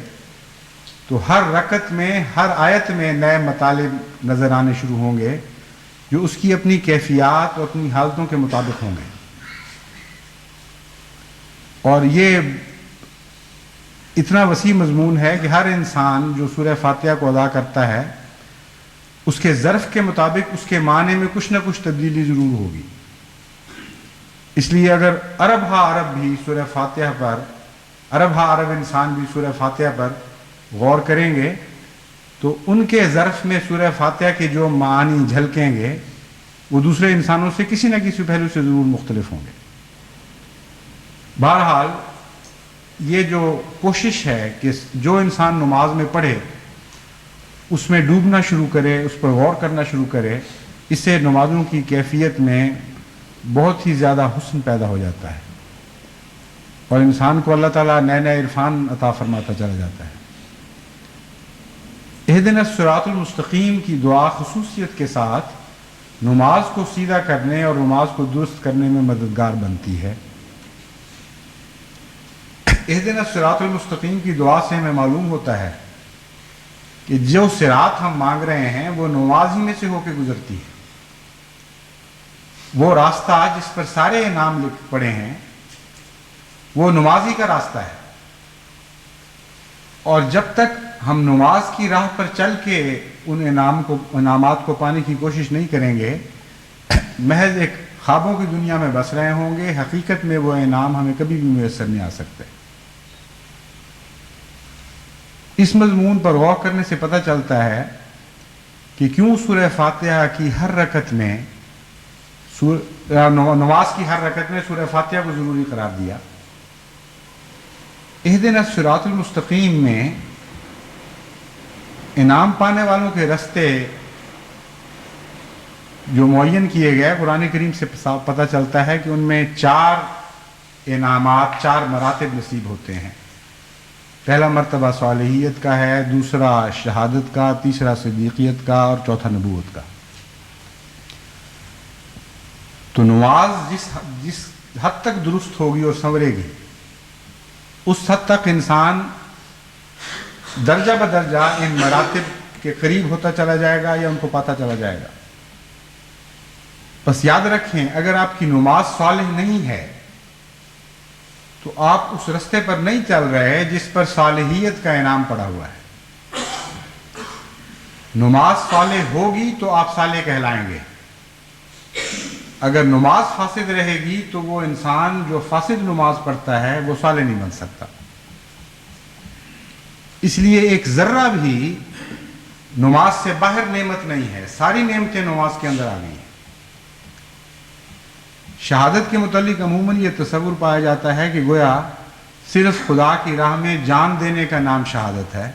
تو ہر رکعت میں ہر آیت میں نئے مطالب نظر آنے شروع ہوں گے جو اس کی اپنی کیفیات اور اپنی حالتوں کے مطابق ہوں گے. اور یہ اتنا وسیع مضمون ہے کہ ہر انسان جو سورہ فاتحہ کو ادا کرتا ہے اس کے ظرف کے مطابق اس کے معنی میں کچھ نہ کچھ تبدیلی ضرور ہوگی. اس لیے اگر عرب بھی سورہ فاتحہ پر، عرب انسان بھی سورہ فاتحہ پر غور کریں گے تو ان کے ظرف میں سورہ فاتحہ کے جو معانی جھلکیں گے وہ دوسرے انسانوں سے کسی نہ کسی پہلو سے ضرور مختلف ہوں گے. بہرحال یہ جو کوشش ہے کہ جو انسان نماز میں پڑھے اس میں ڈوبنا شروع کرے، اس پر غور کرنا شروع کرے، اس سے نمازوں کی کیفیت میں بہت ہی زیادہ حسن پیدا ہو جاتا ہے اور انسان کو اللہ تعالیٰ نئے نئے عرفان عطا فرماتا چلا جاتا ہے. اہدنا الصراط المستقیم کی دعا خصوصیت کے ساتھ نماز کو سیدھا کرنے اور نماز کو درست کرنے میں مددگار بنتی ہے. اہدنا الصراط المستقیم کی دعا سے ہمیں معلوم ہوتا ہے کہ جو صراط ہم مانگ رہے ہیں وہ نماز ہی میں سے ہو کے گزرتی ہے. وہ راستہ جس پر سارے انعام لکھ پڑے ہیں وہ نمازی کا راستہ ہے، اور جب تک ہم نماز کی راہ پر چل کے ان انعامات کو پانے کی کوشش نہیں کریں گے، محض ایک خوابوں کی دنیا میں بس رہے ہوں گے، حقیقت میں وہ انعام ہمیں کبھی بھی میسر نہیں آ سکتے۔ اس مضمون پر غور کرنے سے پتہ چلتا ہے کہ کیوں سورہ فاتحہ کی ہر رکعت میں نماز کی ہر رکعت میں سورہ فاتحہ کو ضروری قرار دیا۔ اہدنا الصراط المستقیم میں انعام پانے والوں کے رستے جو معین کیے گئے، قرآن کریم سے پتہ چلتا ہے کہ ان میں 4 انعامات، 4 مراتب نصیب ہوتے ہیں۔ پہلا مرتبہ صالحیت کا ہے، دوسرا شہادت کا، تیسرا صدیقیت کا، اور چوتھا نبوت کا۔ تو نماز جس حد تک درست ہوگی اور سنورے گی، اس حد تک انسان درجہ بدرجہ ان مراتب کے قریب ہوتا چلا جائے گا یا ان کو پاتا چلا جائے گا۔ بس یاد رکھیں، اگر آپ کی نماز صالح نہیں ہے تو آپ اس رستے پر نہیں چل رہے جس پر صالحیت کا انعام پڑا ہوا ہے۔ نماز صالح ہوگی تو آپ صالح کہلائیں گے، اگر نماز فاسد رہے گی تو وہ انسان جو فاسد نماز پڑھتا ہے وہ صالح نہیں بن سکتا۔ اس لیے ایک ذرہ بھی نماز سے باہر نعمت نہیں ہے، ساری نعمتیں نماز کے اندر آ گئی ہیں۔ شہادت کے متعلق عموماً یہ تصور پایا جاتا ہے کہ گویا صرف خدا کی راہ میں جان دینے کا نام شہادت ہے،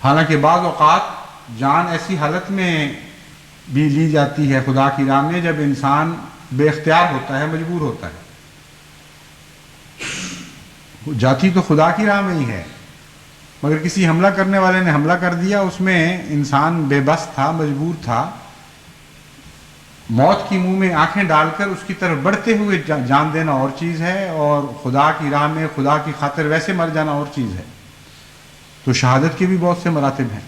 حالانکہ بعض اوقات جان ایسی حالت میں بھی لی جاتی ہے خدا کی راہ میں جب انسان بے اختیار ہوتا ہے، مجبور ہوتا ہے۔ جاتی تو خدا کی راہ میں ہی ہے، مگر کسی حملہ کرنے والے نے حملہ کر دیا، اس میں انسان بے بس تھا، مجبور تھا، موت کی منہ میں آنکھیں ڈال کر اس کی طرف بڑھتے ہوئے جان دینا اور چیز ہے، اور خدا کی راہ میں خدا کی خاطر ویسے مر جانا اور چیز ہے۔ تو شہادت کے بھی بہت سے مراتب ہیں،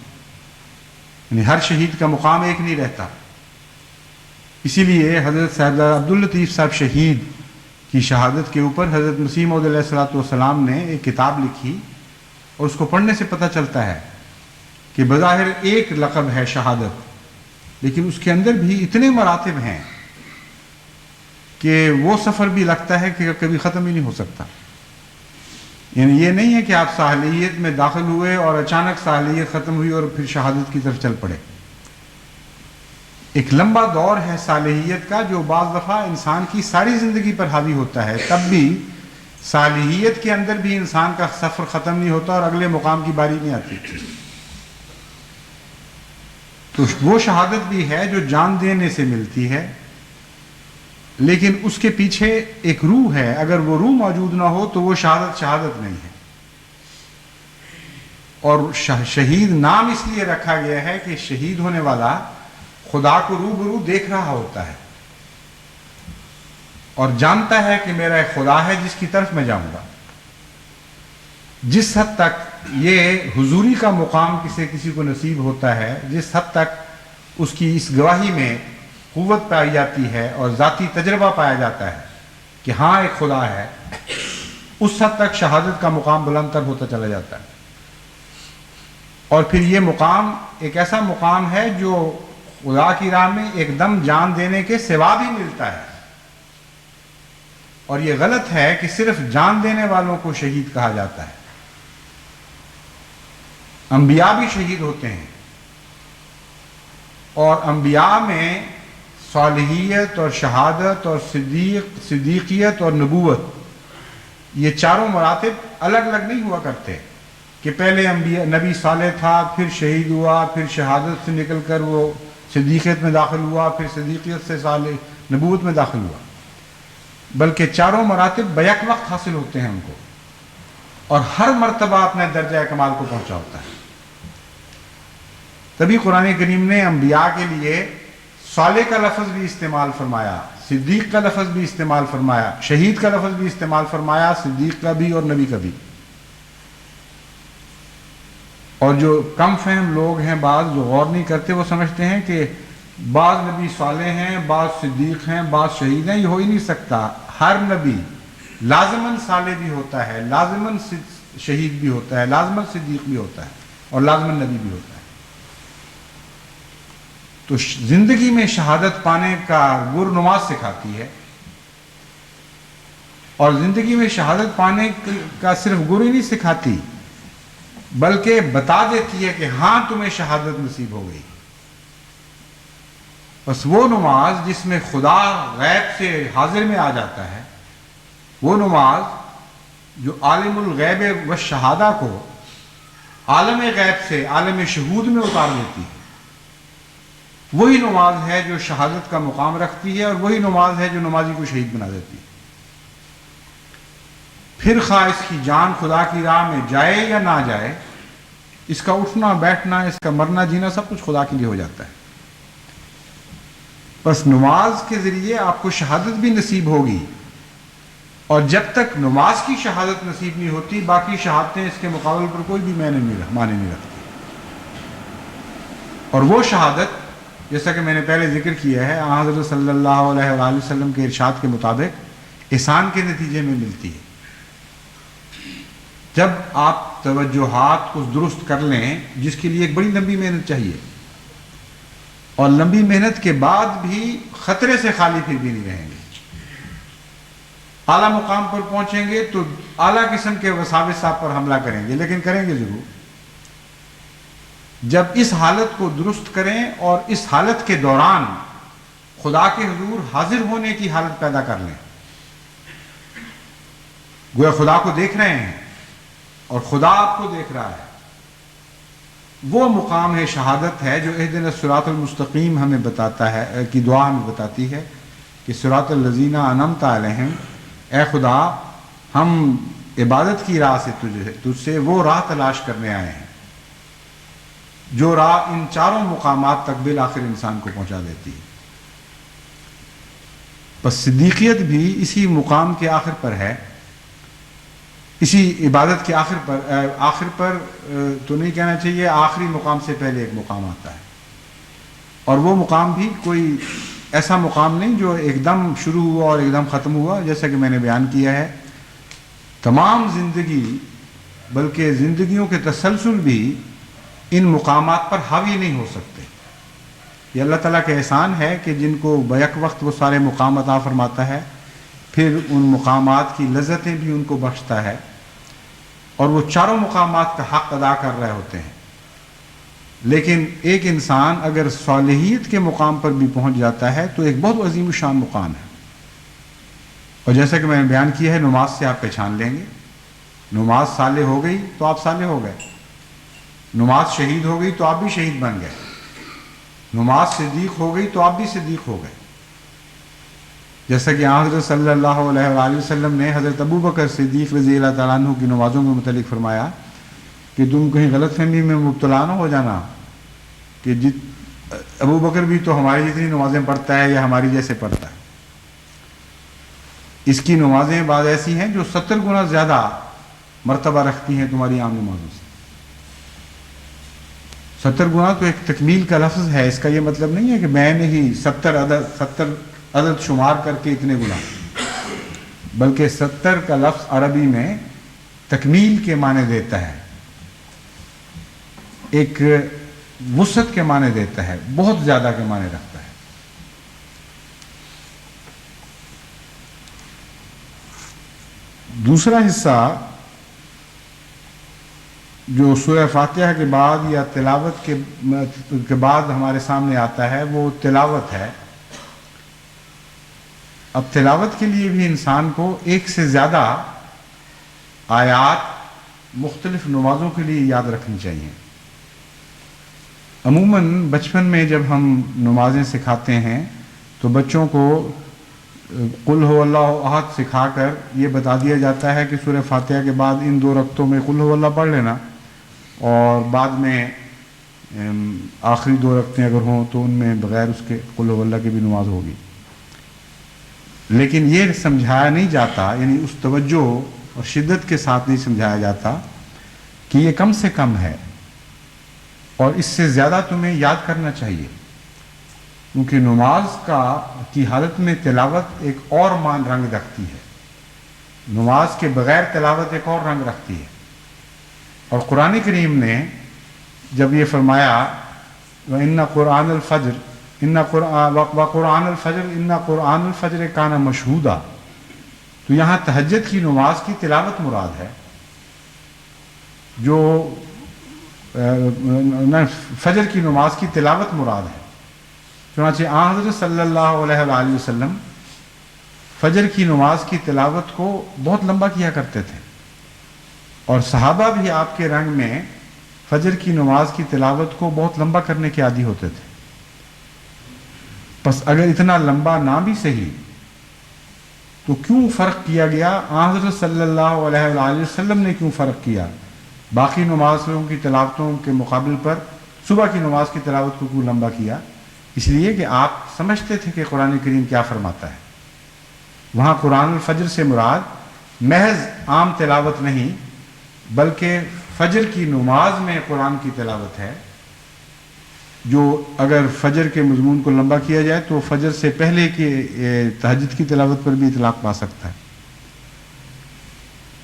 یعنی ہر شہید کا مقام ایک نہیں رہتا۔ اسی لیے حضرت صاحبزادہ عبداللطیف صاحب شہید کی شہادت کے اوپر حضرت مسیح موعود علیہ الصلوۃ والسلام نے ایک کتاب لکھی، اور اس کو پڑھنے سے پتہ چلتا ہے کہ بظاہر ایک لقب ہے شہادت، لیکن اس کے اندر بھی اتنے مراتب ہیں کہ وہ سفر بھی لگتا ہے کہ کبھی ختم ہی نہیں ہو سکتا۔ یعنی یہ نہیں ہے کہ آپ صالحیت میں داخل ہوئے اور اچانک صالحیت ختم ہوئی اور پھر شہادت کی طرف چل پڑے۔ ایک لمبا دور ہے صالحیت کا جو بعض دفعہ انسان کی ساری زندگی پر حاوی ہوتا ہے، تب بھی صالحیت کے اندر بھی انسان کا سفر ختم نہیں ہوتا اور اگلے مقام کی باری نہیں آتی۔ تو وہ شہادت بھی ہے جو جان دینے سے ملتی ہے، لیکن اس کے پیچھے ایک روح ہے، اگر وہ روح موجود نہ ہو تو وہ شہادت نہیں ہے۔ اور شہید نام اس لیے رکھا گیا ہے کہ شہید ہونے والا خدا کو روبرو دیکھ رہا ہوتا ہے اور جانتا ہے کہ میرا ایک خدا ہے جس کی طرف میں جاؤں گا۔ جس حد تک یہ حضوری کا مقام کسی کو نصیب ہوتا ہے، جس حد تک اس کی اس گواہی میں قوت پائی جاتی ہے اور ذاتی تجربہ پایا جاتا ہے کہ ہاں ایک خدا ہے، اس حد تک شہادت کا مقام بلند تر ہوتا چلا جاتا ہے۔ اور پھر یہ مقام ایک ایسا مقام ہے جو خدا کی راہ میں ایک دم جان دینے کے سوا بھی ملتا ہے۔ اور یہ غلط ہے کہ صرف جان دینے والوں کو شہید کہا جاتا ہے۔ انبیاء بھی شہید ہوتے ہیں، اور انبیاء میں صالحیت اور شہادت اور صدیقیت اور نبوت، یہ چاروں مراتب الگ الگ نہیں ہوا کرتے کہ پہلے نبی صالح تھا، پھر شہید ہوا، پھر شہادت سے نکل کر وہ صدیقیت میں داخل ہوا، پھر صدیقیت سے نبوت میں داخل ہوا، بلکہ چاروں مراتب بیک وقت حاصل ہوتے ہیں ان کو، اور ہر مرتبہ اپنے درجہ کمال کو پہنچا ہوتا ہے۔ تبھی قرآن کریم نے انبیاء کے لیے صالح کا لفظ بھی استعمال فرمایا، صدیق کا لفظ بھی استعمال فرمایا، شہید کا لفظ بھی استعمال فرمایا، صدیق کا بھی اور نبی کا بھی۔ اور جو کم فہم لوگ ہیں بعض جو غور نہیں کرتے، وہ سمجھتے ہیں کہ بعض نبی صالح ہیں، بعض صدیق ہیں، بعض شہید ہیں، یہ ہو ہی نہیں سکتا۔ ہر نبی لازماً صالح بھی ہوتا ہے، لازماً شہید بھی ہوتا ہے، لازماً صدیق بھی ہوتا ہے، اور لازماً نبی بھی ہوتا ہے۔ تو زندگی میں شہادت پانے کا گر نماز سکھاتی ہے، اور زندگی میں شہادت پانے کا صرف گر ہی نہیں سکھاتی، بلکہ بتا دیتی ہے کہ ہاں تمہیں شہادت نصیب ہو گئی۔ بس وہ نماز جس میں خدا غیب سے حاضر میں آ جاتا ہے، وہ نماز جو عالم الغیب والشہادہ کو عالم غیب سے عالم شہود میں اتار دیتی ہے، وہی نماز ہے جو شہادت کا مقام رکھتی ہے، اور وہی نماز ہے جو نمازی کو شہید بنا دیتی ہے۔ پھر خواہ اس کی جان خدا کی راہ میں جائے یا نہ جائے، اس کا اٹھنا بیٹھنا، اس کا مرنا جینا، سب کچھ خدا کے لیے ہو جاتا ہے۔ بس نماز کے ذریعے آپ کو شہادت بھی نصیب ہوگی، اور جب تک نماز کی شہادت نصیب نہیں ہوتی، باقی شہادتیں اس کے مقابل پر کوئی بھی معنی نہیں رکھتی۔ اور وہ شہادت، جیسا کہ میں نے پہلے ذکر کیا ہے، حضرت صلی اللہ علیہ وآلہ وسلم کے ارشاد کے مطابق احسان کے نتیجے میں ملتی ہے۔ جب آپ توجہات کو درست کر لیں، جس کے لیے ایک بڑی لمبی محنت چاہیے، اور لمبی محنت کے بعد بھی خطرے سے خالی پھر بھی نہیں رہیں گے، اعلیٰ مقام پر پہنچیں گے تو اعلیٰ قسم کے وساوس آپ پر حملہ کریں گے، لیکن کریں گے ضرور۔ جب اس حالت کو درست کریں اور اس حالت کے دوران خدا کے حضور حاضر ہونے کی حالت پیدا کر لیں، گویا خدا کو دیکھ رہے ہیں اور خدا آپ کو دیکھ رہا ہے، وہ مقام ہے، شہادت ہے، جو اہدنا الصراط المستقیم ہمیں بتاتا ہے، کی دعا ہمیں بتاتی ہے کہ صراط الذین انعمت علیہم، اے خدا ہم عبادت کی راہ سے تجھ سے وہ راہ تلاش کرنے آئے ہیں جو راہ ان چاروں مقامات تک بالآخر انسان کو پہنچا دیتی ہے۔ بس صدیقیت بھی اسی مقام کے آخر پر ہے، اسی عبادت کے آخر پر تو نہیں کہنا چاہیے، آخری مقام سے پہلے ایک مقام آتا ہے، اور وہ مقام بھی کوئی ایسا مقام نہیں جو ایک دم شروع ہوا اور ایک دم ختم ہوا۔ جیسا کہ میں نے بیان کیا ہے، تمام زندگی، بلکہ زندگیوں کے تسلسل بھی ان مقامات پر حاوی نہیں ہو سکتے۔ یہ اللہ تعالیٰ کا احسان ہے کہ جن کو بیک وقت وہ سارے مقام عطا فرماتا ہے، پھر ان مقامات کی لذتیں بھی ان کو بخشتا ہے، اور وہ چاروں مقامات کا حق ادا کر رہے ہوتے ہیں۔ لیکن ایک انسان اگر صالحیت کے مقام پر بھی پہنچ جاتا ہے تو ایک بہت عظیم الشان مقام ہے، اور جیسا کہ میں نے بیان کیا ہے، نماز سے آپ پہچان لیں گے۔ نماز صالح ہو گئی تو آپ صالح ہو گئے، نماز شہید ہو گئی تو آپ بھی شہید بن گئے، نماز صدیق ہو گئی تو آپ بھی صدیق ہو گئے۔ جیسا کہ حضرت صلی اللہ علیہ وآلہ وسلم نے حضرت ابو بکر صدیق رضی اللہ تعالیٰ عنہ کی نمازوں کے متعلق فرمایا کہ تم کہیں غلط فہمی میں مبتلا نہ ہو جانا کہ ابو بکر بھی تو ہماری جتنی نمازیں پڑھتا ہے یا ہماری جیسے پڑھتا ہے۔ اس کی نمازیں بعض ایسی ہیں جو 70 گنا زیادہ مرتبہ رکھتی ہیں تمہاری عام نمازوں سے۔ 70 گنا تو ایک تکمیل کا لفظ ہے، اس کا یہ مطلب نہیں ہے کہ میں نے ہی 70 عدد شمار کر کے اتنے گنا، بلکہ 70 کا لفظ عربی میں تکمیل کے معنی دیتا ہے، ایک وسعت کے معنی دیتا ہے، بہت زیادہ کے معنی رکھتا ہے۔ دوسرا حصہ جو سورہ فاتحہ کے بعد یا تلاوت کے بعد ہمارے سامنے آتا ہے، وہ تلاوت ہے۔ اب تلاوت کے لیے بھی انسان کو ایک سے زیادہ آیات مختلف نمازوں کے لیے یاد رکھنی چاہیے۔ عموماً بچپن میں جب ہم نمازیں سکھاتے ہیں تو بچوں کو قل هو اللہ احد سکھا کر یہ بتا دیا جاتا ہے کہ سورہ فاتحہ کے بعد ان 2 رکعتوں میں قل هو اللہ پڑھ لینا، اور بعد میں آخری 2 رکعتیں اگر ہوں تو ان میں بغیر اس کے قل هو اللہ کی بھی نماز ہوگی۔ لیکن یہ سمجھایا نہیں جاتا، یعنی اس توجہ اور شدت کے ساتھ نہیں سمجھایا جاتا کہ یہ کم سے کم ہے اور اس سے زیادہ تمہیں یاد کرنا چاہیے۔ کیونکہ نماز کی حالت میں تلاوت ایک اور رنگ رکھتی ہے، نماز کے بغیر تلاوت ایک اور رنگ رکھتی ہے۔ اور قرآن کریم نے جب یہ فرمایا وَإِنَّ قُرْآنَ الْفَجْرِ وَقُرْآنَ الْفَجْرِ إِنَّ قُرْآنَ الْفَجْرِ كَانَ مَشْهُودًا، تو یہاں تہجد کی نماز کی تلاوت مراد ہے، جو فجر کی نماز کی تلاوت مراد ہے۔ چنانچہ آن حضرت صلی اللہ علیہ وآلہ وسلم فجر کی نماز کی تلاوت کو بہت لمبا کیا کرتے تھے، اور صحابہ بھی آپ کے رنگ میں فجر کی نماز کی تلاوت کو بہت لمبا کرنے کے عادی ہوتے تھے۔ پس اگر اتنا لمبا نہ بھی صحیح تو کیوں فرق کیا گیا؟ آن حضرت صلی اللہ علیہ وآلہ وسلم نے کیوں فرق کیا باقی نمازوں کی تلاوتوں کے مقابل پر صبح کی نماز کی تلاوت کو کیوں لمبا کیا؟ اس لیے کہ آپ سمجھتے تھے کہ قرآن کریم کیا فرماتا ہے۔ وہاں قرآن الفجر سے مراد محض عام تلاوت نہیں، بلکہ فجر کی نماز میں قرآن کی تلاوت ہے، جو اگر فجر کے مضمون کو لمبا کیا جائے تو فجر سے پہلے کے تہجد کی تلاوت پر بھی اطلاق پا سکتا ہے۔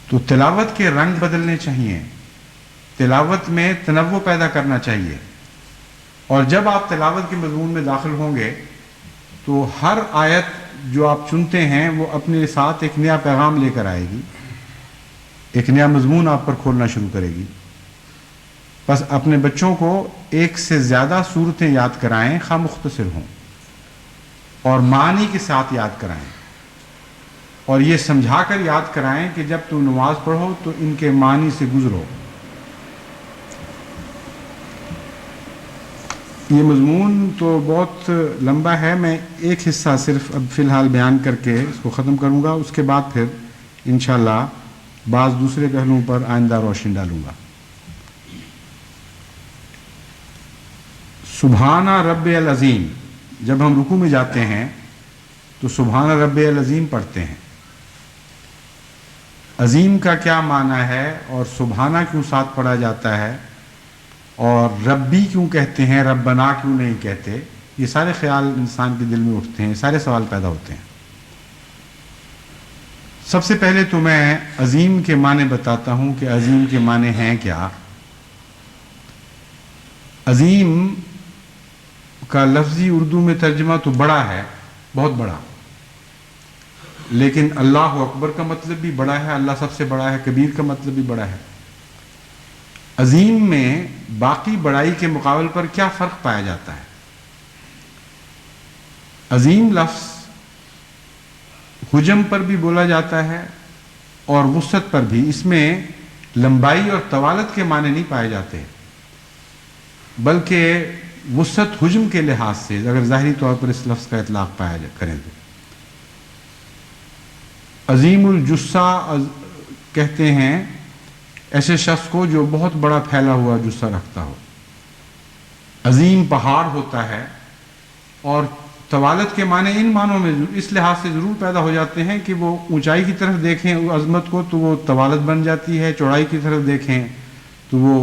تو تلاوت کے رنگ بدلنے چاہیے، تلاوت میں تنوع پیدا کرنا چاہیے، اور جب آپ تلاوت کے مضمون میں داخل ہوں گے تو ہر آیت جو آپ چنتے ہیں وہ اپنے ساتھ ایک نیا پیغام لے کر آئے گی، ایک نیا مضمون آپ پر کھولنا شروع کرے گی۔ بس اپنے بچوں کو ایک سے زیادہ صورتیں یاد کرائیں، خواہ مختصر ہوں، اور معنی کے ساتھ یاد کرائیں، اور یہ سمجھا کر یاد کرائیں کہ جب تم نماز پڑھو تو ان کے معنی سے گزرو۔ یہ مضمون تو بہت لمبا ہے، میں ایک حصہ صرف اب فی الحال بیان کر کے اس کو ختم کروں گا، اس کے بعد پھر انشاءاللہ بعض دوسرے پہلوؤں پر آئندہ روشنی ڈالوں گا۔ سبحان رب العظیم، جب ہم رکوع میں جاتے ہیں تو سبحان رب العظیم پڑھتے ہیں۔ عظیم کا کیا معنی ہے اور سبحانہ کیوں ساتھ پڑھا جاتا ہے، اور ربی کیوں کہتے ہیں، ربنا کیوں نہیں کہتے، یہ سارے خیال انسان کے دل میں اٹھتے ہیں، سارے سوال پیدا ہوتے ہیں۔ سب سے پہلے تو میں عظیم کے معنی بتاتا ہوں کہ عظیم کے معنی ہیں کیا۔ عظیم کا لفظی اردو میں ترجمہ تو بڑا ہے، بہت بڑا، لیکن اللہ اکبر کا مطلب بھی بڑا ہے، اللہ سب سے بڑا ہے، کبیر کا مطلب بھی بڑا ہے۔ عظیم میں باقی بڑائی کے مقابل پر کیا فرق پایا جاتا ہے؟ عظیم لفظ حجم پر بھی بولا جاتا ہے اور وسعت پر بھی، اس میں لمبائی اور طوالت کے معنی نہیں پائے جاتے، بلکہ وسعت حجم کے لحاظ سے اگر ظاہری طور پر اس لفظ کا اطلاق پایا کریں تو عظیم الجثہ کہتے ہیں ایسے شخص کو جو بہت بڑا پھیلا ہوا جثہ رکھتا ہو۔ عظیم پہاڑ ہوتا ہے، اور طوالت کے معنی ان معنوں میں اس لحاظ سے ضرور پیدا ہو جاتے ہیں کہ وہ اونچائی کی طرف دیکھیں عظمت کو تو وہ طوالت بن جاتی ہے، چوڑائی کی طرف دیکھیں تو وہ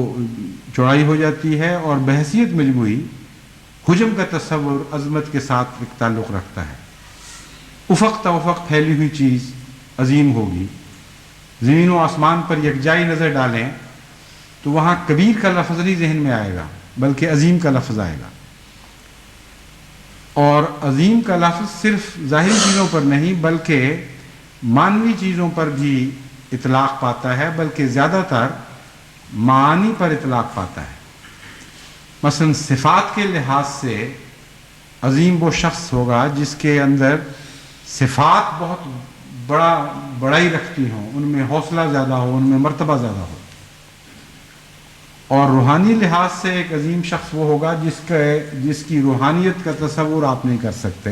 چوڑائی ہو جاتی ہے، اور بحیثیت مجموعی حجم کا تصور عظمت کے ساتھ ایک تعلق رکھتا ہے۔ افق تا افق پھیلی ہوئی چیز عظیم ہوگی۔ زمین و آسمان پر یکجائی نظر ڈالیں تو وہاں کبیر کا لفظ نہیں ذہن میں آئے گا، بلکہ عظیم کا لفظ آئے گا۔ اور عظیم کا لفظ صرف ظاہری چیزوں پر نہیں بلکہ معنوی چیزوں پر بھی اطلاق پاتا ہے، بلکہ زیادہ تر معانی پر اطلاق پاتا ہے۔ مثلا صفات کے لحاظ سے عظیم وہ شخص ہوگا جس کے اندر صفات بہت بڑائی رکھتی ہوں، ان میں حوصلہ زیادہ ہو، ان میں مرتبہ زیادہ ہو۔ اور روحانی لحاظ سے ایک عظیم شخص وہ ہوگا جس کی روحانیت کا تصور آپ نہیں کر سکتے۔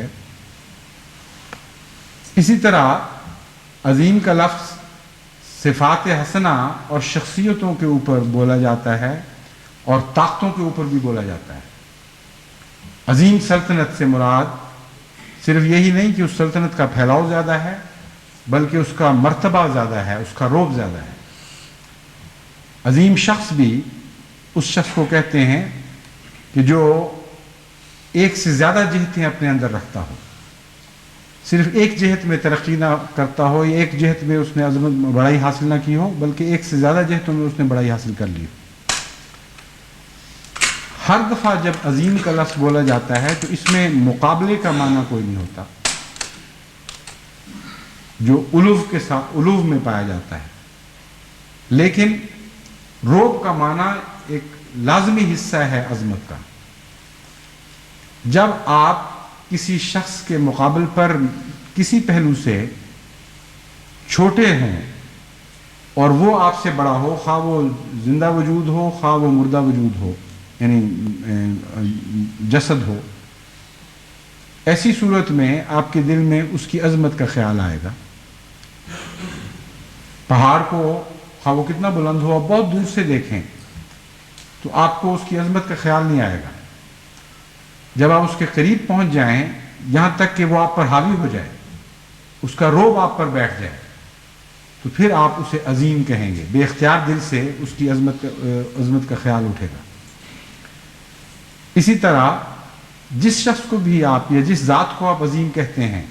اسی طرح عظیم کا لفظ صفات حسنہ اور شخصیتوں کے اوپر بولا جاتا ہے اور طاقتوں کے اوپر بھی بولا جاتا ہے۔ عظیم سلطنت سے مراد صرف یہی نہیں کہ اس سلطنت کا پھیلاؤ زیادہ ہے، بلکہ اس کا مرتبہ زیادہ ہے، اس کا رعب زیادہ ہے۔ عظیم شخص بھی اس شخص کو کہتے ہیں کہ جو ایک سے زیادہ جہتیں اپنے اندر رکھتا ہو، صرف ایک جہت میں ترقی نہ کرتا ہو یا ایک جہت میں اس نے عظمت بڑائی حاصل نہ کی ہو، بلکہ ایک سے زیادہ جہتوں میں اس نے بڑائی حاصل کر لی ہو۔ ہر دفعہ جب عظیم کا لفظ بولا جاتا ہے تو اس میں مقابلے کا معنی کوئی نہیں ہوتا جو علو کے ساتھ علو میں پایا جاتا ہے، لیکن روب کا معنی ایک لازمی حصہ ہے عظمت کا۔ جب آپ کسی شخص کے مقابل پر کسی پہلو سے چھوٹے ہیں اور وہ آپ سے بڑا ہو، خواہ وہ زندہ وجود ہو خواہ وہ مردہ وجود ہو، یعنی جسد ہو، ایسی صورت میں آپ کے دل میں اس کی عظمت کا خیال آئے گا۔ پہاڑ کو خواہ وہ کتنا بلند ہو، آپ بہت دور سے دیکھیں تو آپ کو اس کی عظمت کا خیال نہیں آئے گا۔ جب آپ اس کے قریب پہنچ جائیں، یہاں تک کہ وہ آپ پر حاوی ہو جائے، اس کا روب آپ پر بیٹھ جائے، تو پھر آپ اسے عظیم کہیں گے، بے اختیار دل سے اس کی عظمت کا خیال اٹھے گا۔ اسی طرح جس شخص کو بھی آپ یا جس ذات کو آپ عظیم کہتے ہیں،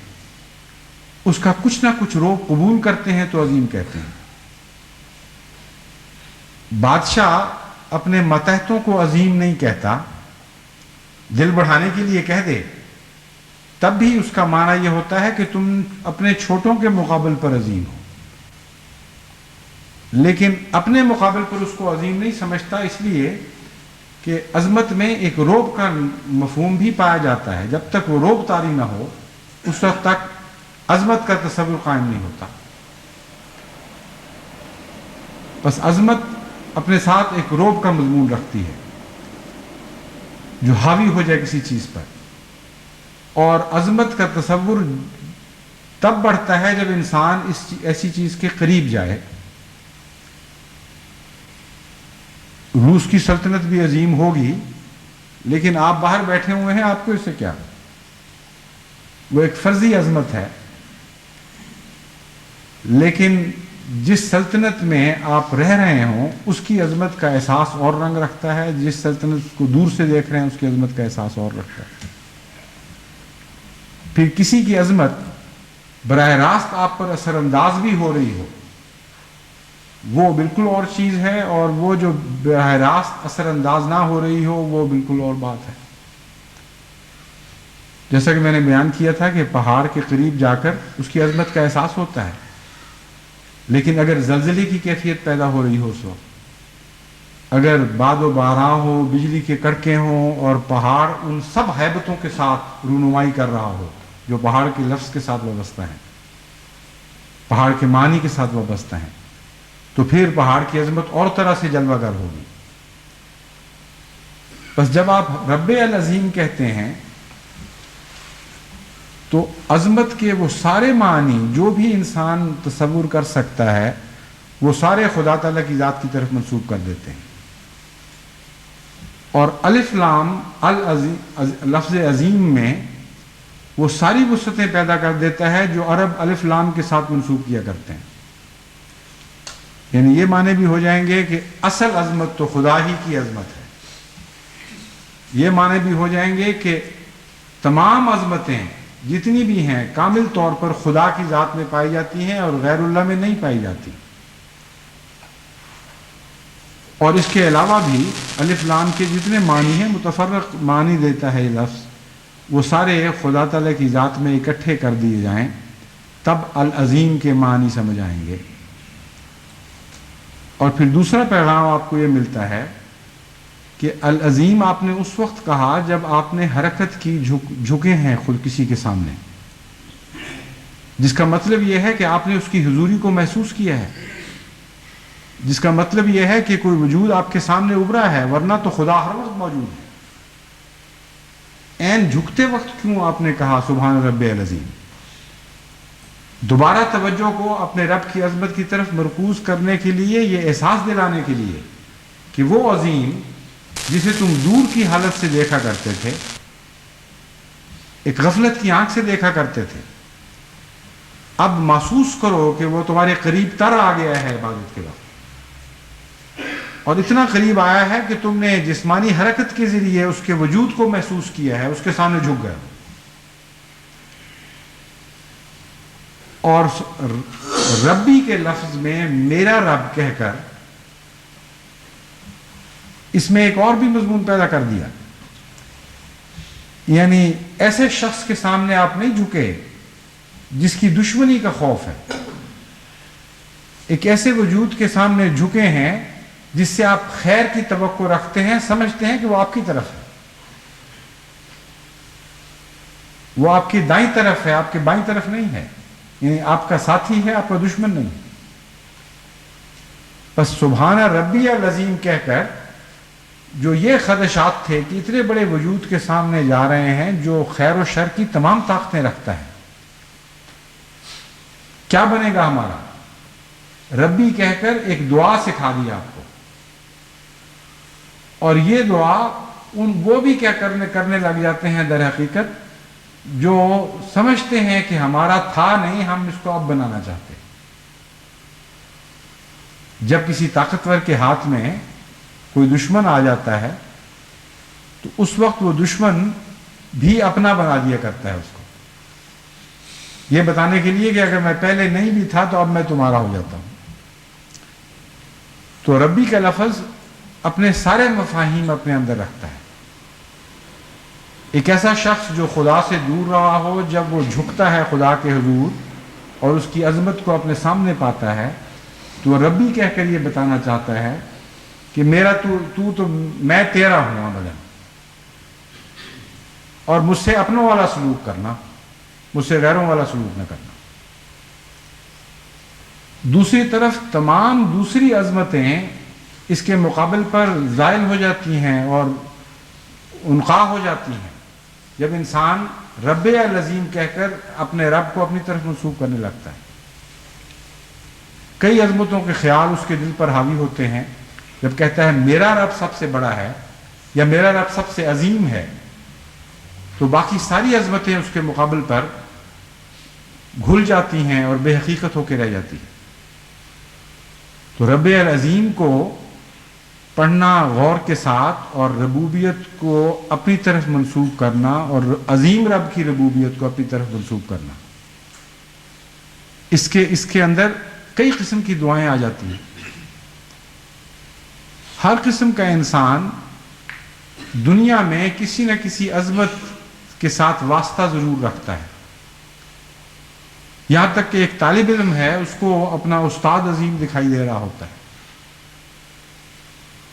اس کا کچھ نہ کچھ روب قبول کرتے ہیں تو عظیم کہتے ہیں۔ بادشاہ اپنے ماتحتوں کو عظیم نہیں کہتا، دل بڑھانے کے لیے کہہ دے تب بھی اس کا معنی یہ ہوتا ہے کہ تم اپنے چھوٹوں کے مقابل پر عظیم ہو، لیکن اپنے مقابل پر اس کو عظیم نہیں سمجھتا، اس لیے کہ عظمت میں ایک روب کا مفہوم بھی پایا جاتا ہے۔ جب تک وہ روب طاری نہ ہو اس وقت تک عظمت کا تصور قائم نہیں ہوتا۔ بس عظمت اپنے ساتھ ایک روب کا مضمون رکھتی ہے جو حاوی ہو جائے کسی چیز پر، اور عظمت کا تصور تب بڑھتا ہے جب انسان ایسی چیز کے قریب جائے۔ روس کی سلطنت بھی عظیم ہوگی، لیکن آپ باہر بیٹھے ہوئے ہیں، آپ کو اس سے کیا؟ وہ ایک فرضی عظمت ہے، لیکن جس سلطنت میں آپ رہ رہے ہوں اس کی عظمت کا احساس اور رنگ رکھتا ہے، جس سلطنت کو دور سے دیکھ رہے ہیں اس کی عظمت کا احساس اور رکھتا ہے۔ پھر کسی کی عظمت براہ راست آپ پر اثر انداز بھی ہو رہی ہو، وہ بالکل اور چیز ہے، اور وہ جو براہ راست اثر انداز نہ ہو رہی ہو وہ بالکل اور بات ہے۔ جیسا کہ میں نے بیان کیا تھا کہ پہاڑ کے قریب جا کر اس کی عظمت کا احساس ہوتا ہے، لیکن اگر زلزلے کی کیفیت پیدا ہو رہی ہو اس وقت، اگر باد و باران ہو، بجلی کے کڑکے ہوں اور پہاڑ ان سب ہیبتوں کے ساتھ رونمائی کر رہا ہو جو پہاڑ کے لفظ کے ساتھ وابستہ ہیں، پہاڑ کے معنی کے ساتھ وابستہ ہیں، تو پھر پہاڑ کی عظمت اور طرح سے جلوہ گر ہوگی۔ بس جب آپ رب العظیم کہتے ہیں تو عظمت کے وہ سارے معنی جو بھی انسان تصور کر سکتا ہے وہ سارے خدا تعالیٰ کی ذات کی طرف منسوب کر دیتے ہیں، اور الف لام لفظ عظیم میں وہ ساری وسعتیں پیدا کر دیتا ہے جو عرب الف لام کے ساتھ منسوب کیا کرتے ہیں۔ یعنی یہ معنی بھی ہو جائیں گے کہ اصل عظمت تو خدا ہی کی عظمت ہے، یہ معنی بھی ہو جائیں گے کہ تمام عظمتیں جتنی بھی ہیں کامل طور پر خدا کی ذات میں پائی جاتی ہیں اور غیر اللہ میں نہیں پائی جاتی۔ اور اس کے علاوہ بھی الف لام کے جتنے معنی ہیں، متفرق معنی دیتا ہے یہ لفظ، وہ سارے خدا تعالیٰ کی ذات میں اکٹھے کر دیے جائیں تب العظیم کے معنی سمجھ آئیں گے۔ اور پھر دوسرا پیغام آپ کو یہ ملتا ہے کہ العظیم آپ نے اس وقت کہا جب آپ نے حرکت کی، جھکے ہیں خود کسی کے سامنے، جس کا مطلب یہ ہے کہ آپ نے اس کی حضوری کو محسوس کیا ہے، جس کا مطلب یہ ہے کہ کوئی وجود آپ کے سامنے ابھرا ہے، ورنہ تو خدا ہر وقت موجود ہے۔ عین جھکتے وقت کیوں آپ نے کہا سبحان رب العظیم؟ دوبارہ توجہ کو اپنے رب کی عظمت کی طرف مرکوز کرنے کے لیے، یہ احساس دلانے کے لیے کہ وہ عظیم جسے تم دور کی حالت سے دیکھا کرتے تھے، ایک غفلت کی آنکھ سے دیکھا کرتے تھے، اب محسوس کرو کہ وہ تمہارے قریب تر آ گیا ہے عبادت کے وقت۔ اور اتنا قریب آیا ہے کہ تم نے جسمانی حرکت کے ذریعے اس کے وجود کو محسوس کیا ہے، اس کے سامنے جھک گئے. اور ربی کے لفظ میں میرا رب کہہ کر اس میں ایک اور بھی مضمون پیدا کر دیا. یعنی ایسے شخص کے سامنے آپ نہیں جھکے جس کی دشمنی کا خوف ہے، ایک ایسے وجود کے سامنے جھکے ہیں جس سے آپ خیر کی توقع رکھتے ہیں، سمجھتے ہیں کہ وہ آپ کی طرف ہے، وہ آپ کی دائیں طرف ہے، آپ کے بائیں طرف نہیں ہے، یعنی آپ کا ساتھی ہے، آپ کا دشمن نہیں. بس سبحان ربی العظیم کہہ کر جو یہ خدشات تھے کہ اتنے بڑے وجود کے سامنے جا رہے ہیں جو خیر و شر کی تمام طاقتیں رکھتا ہے، کیا بنے گا ہمارا؟ ربی کہہ کر ایک دعا سکھا دی آپ کو، اور یہ دعا وہ بھی کیا کرنے لگ جاتے ہیں در حقیقت جو سمجھتے ہیں کہ ہمارا تھا نہیں، ہم اس کو اب بنانا چاہتے. جب کسی طاقتور کے ہاتھ میں کوئی دشمن آ جاتا ہے تو اس وقت وہ دشمن بھی اپنا بنا دیا کرتا ہے اس کو، یہ بتانے کے لیے کہ اگر میں پہلے نہیں بھی تھا تو اب میں تمہارا ہو جاتا ہوں. تو ربی کا لفظ اپنے سارے مفاہیم اپنے اندر رکھتا ہے. ایک ایسا شخص جو خدا سے دور رہا ہو، جب وہ جھکتا ہے خدا کے حضور اور اس کی عظمت کو اپنے سامنے پاتا ہے تو ربی کہہ کر یہ بتانا چاہتا ہے کہ میرا تو میں تیرا ہوں عملاً، اور مجھ سے اپنوں والا سلوک کرنا، مجھ سے غیروں والا سلوک نہ کرنا. دوسری طرف تمام دوسری عظمتیں اس کے مقابل پر زائل ہو جاتی ہیں اور انقاع ہو جاتی ہیں جب انسان رب العظیم کہہ کر اپنے رب کو اپنی طرف منسوب کرنے لگتا ہے. کئی عظمتوں کے خیال اس کے دل پر حاوی ہوتے ہیں. جب کہتا ہے میرا رب سب سے بڑا ہے یا میرا رب سب سے عظیم ہے تو باقی ساری عظمتیں اس کے مقابل پر گھل جاتی ہیں اور بے حقیقت ہو کے رہ جاتی ہیں. تو رب العظیم کو پڑھنا غور کے ساتھ اور ربوبیت کو اپنی طرف منسوب کرنا اور عظیم رب کی ربوبیت کو اپنی طرف منسوب کرنا، اس کے اندر کئی قسم کی دعائیں آ جاتی ہیں. ہر قسم کا انسان دنیا میں کسی نہ کسی عظمت کے ساتھ واسطہ ضرور رکھتا ہے. یہاں تک کہ ایک طالب علم ہے، اس کو اپنا استاد عظیم دکھائی دے رہا ہوتا ہے.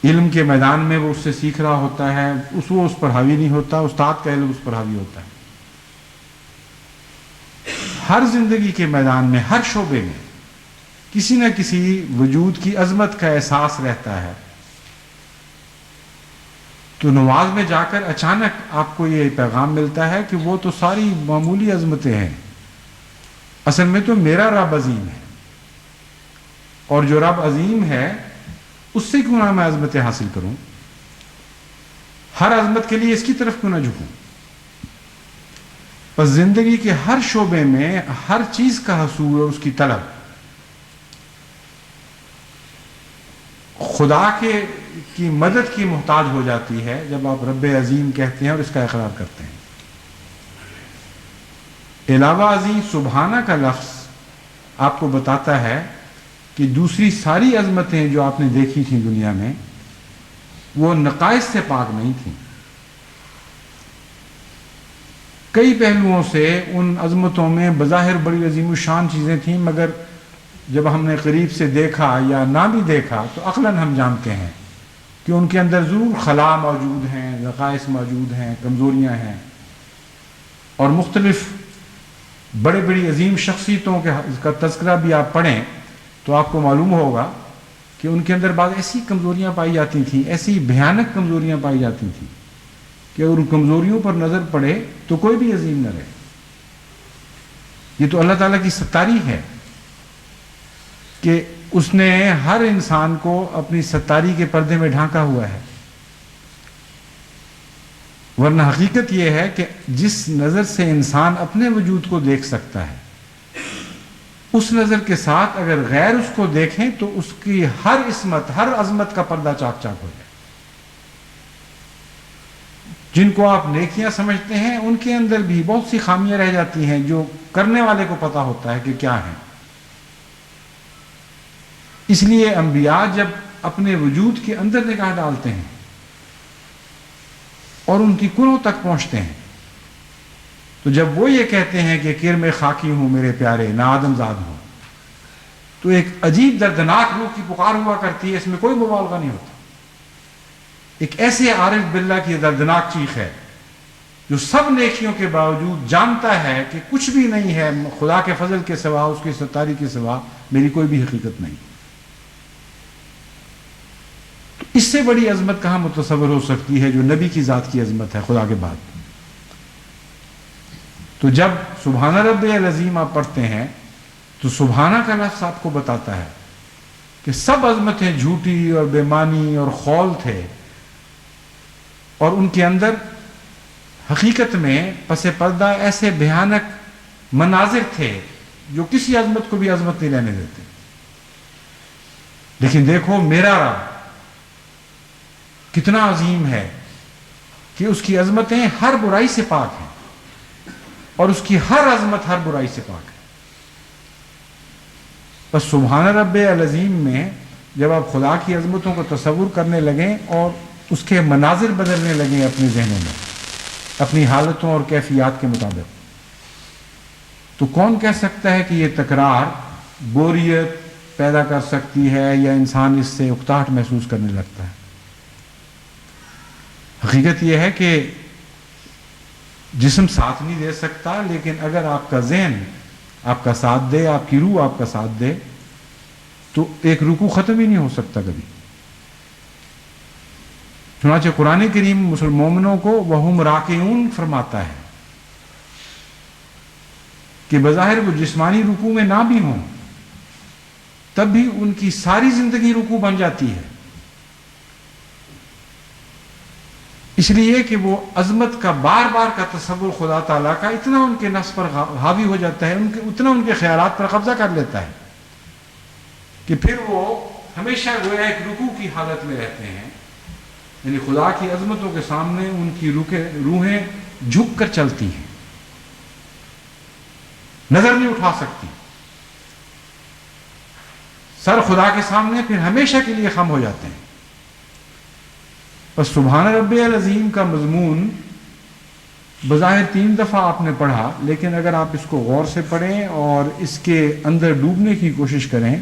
علم کے میدان میں وہ اس سے سیکھ رہا ہوتا ہے، وہ اس پر حاوی نہیں ہوتا، استاد کا علم اس پر حاوی ہوتا ہے. ہر زندگی کے میدان میں، ہر شعبے میں کسی نہ کسی وجود کی عظمت کا احساس رہتا ہے. تو نماز میں جا کر اچانک آپ کو یہ پیغام ملتا ہے کہ وہ تو ساری معمولی عظمتیں ہیں، اصل میں تو میرا رب عظیم ہے، اور جو رب عظیم ہے اس سے کیوں نہ میں عظمتیں حاصل کروں، ہر عظمت کے لیے اس کی طرف کیوں نہ جھکوں. بس زندگی کے ہر شعبے میں ہر چیز کا حصول اور اس کی طلب خدا کی مدد کی محتاج ہو جاتی ہے جب آپ رب عظیم کہتے ہیں اور اس کا اقرار کرتے ہیں. علاوہ ازیں سبحانہ کا لفظ آپ کو بتاتا ہے کہ دوسری ساری عظمتیں جو آپ نے دیکھی تھیں دنیا میں وہ نقائص سے پاک نہیں تھیں. کئی پہلوؤں سے ان عظمتوں میں بظاہر بڑی عظیم الشان چیزیں تھیں، مگر جب ہم نے قریب سے دیکھا یا نہ بھی دیکھا تو عقلاً ہم جانتے ہیں کہ ان کے اندر ضرور خلا موجود ہیں، نقائص موجود ہیں، کمزوریاں ہیں. اور مختلف بڑے بڑی عظیم شخصیتوں کا تذکرہ بھی آپ پڑھیں تو آپ کو معلوم ہوگا کہ ان کے اندر بعض ایسی کمزوریاں پائی جاتی تھیں، ایسی بھیانک کمزوریاں پائی جاتی تھیں کہ اگر ان کمزوریوں پر نظر پڑے تو کوئی بھی عظیم نہ رہے. یہ تو اللہ تعالیٰ کی ستاری ہے کہ اس نے ہر انسان کو اپنی ستاری کے پردے میں ڈھانکا ہوا ہے. ورنہ حقیقت یہ ہے کہ جس نظر سے انسان اپنے وجود کو دیکھ سکتا ہے اس نظر کے ساتھ اگر غیر اس کو دیکھیں تو اس کی ہر عصمت، ہر عظمت کا پردہ چاک چاک ہو جائے. جن کو آپ نیکیاں سمجھتے ہیں ان کے اندر بھی بہت سی خامیاں رہ جاتی ہیں جو کرنے والے کو پتا ہوتا ہے کہ کیا ہیں. اس لیے انبیاء جب اپنے وجود کے اندر نگاہ ڈالتے ہیں اور ان کی کنہوں تک پہنچتے ہیں تو جب وہ یہ کہتے ہیں کہ کرم خاکی ہوں میرے پیارے، نہ آدم زاد ہوں، تو ایک عجیب دردناک روح کی پکار ہوا کرتی ہے، اس میں کوئی مبالغہ نہیں ہوتا. ایک ایسے عارف باللہ کی دردناک چیخ ہے جو سب نیکیوں کے باوجود جانتا ہے کہ کچھ بھی نہیں ہے خدا کے فضل کے سوا، اس کی ستاری کے سوا میری کوئی بھی حقیقت نہیں. تو اس سے بڑی عظمت کہاں متصور ہو سکتی ہے جو نبی کی ذات کی عظمت ہے خدا کے بعد. تو جب سبحان ربی العظیم آپ پڑھتے ہیں تو سبحانہ کا لفظ آپ کو بتاتا ہے کہ سب عظمتیں جھوٹی اور بے معنی اور خول تھے، اور ان کے اندر حقیقت میں پس پردہ ایسے بھیانک مناظر تھے جو کسی عظمت کو بھی عظمت نہیں لینے دیتے. لیکن دیکھو میرا رب کتنا عظیم ہے کہ اس کی عظمتیں ہر برائی سے پاک ہیں اور اس کی ہر عظمت ہر برائی سے پاک ہے. بس سبحان رب العظیم میں جب آپ خدا کی عظمتوں کو تصور کرنے لگیں اور اس کے مناظر بدلنے لگیں اپنے ذہنوں میں اپنی حالتوں اور کیفیات کے مطابق، تو کون کہہ سکتا ہے کہ یہ تکرار بوریت پیدا کر سکتی ہے یا انسان اس سے اکتاہٹ محسوس کرنے لگتا ہے. حقیقت یہ ہے کہ جسم ساتھ نہیں دے سکتا، لیکن اگر آپ کا ذہن آپ کا ساتھ دے، آپ کی روح آپ کا ساتھ دے، تو ایک رکوع ختم ہی نہیں ہو سکتا کبھی. چنانچہ قرآن کریم مومنوں کو وہم راکعون فرماتا ہے کہ بظاہر وہ جسمانی رکوع میں نہ بھی ہوں تب بھی ان کی ساری زندگی رکوع بن جاتی ہے، اس لیے کہ وہ عظمت کا بار بار کا تصور خدا تعالیٰ کا اتنا ان کے نفس پر حاوی ہو جاتا ہے، اتنا ان کے خیالات پر قبضہ کر لیتا ہے کہ پھر وہ ہمیشہ گویا ایک رکوع کی حالت میں رہتے ہیں. یعنی خدا کی عظمتوں کے سامنے ان کی روحیں جھک کر چلتی ہیں، نظر نہیں اٹھا سکتی. سر خدا کے سامنے پھر ہمیشہ کے لیے خم ہو جاتے ہیں. بس سبحان ربی العظیم کا مضمون بظاہر 3 دفعہ آپ نے پڑھا، لیکن اگر آپ اس کو غور سے پڑھیں اور اس کے اندر ڈوبنے کی کوشش کریں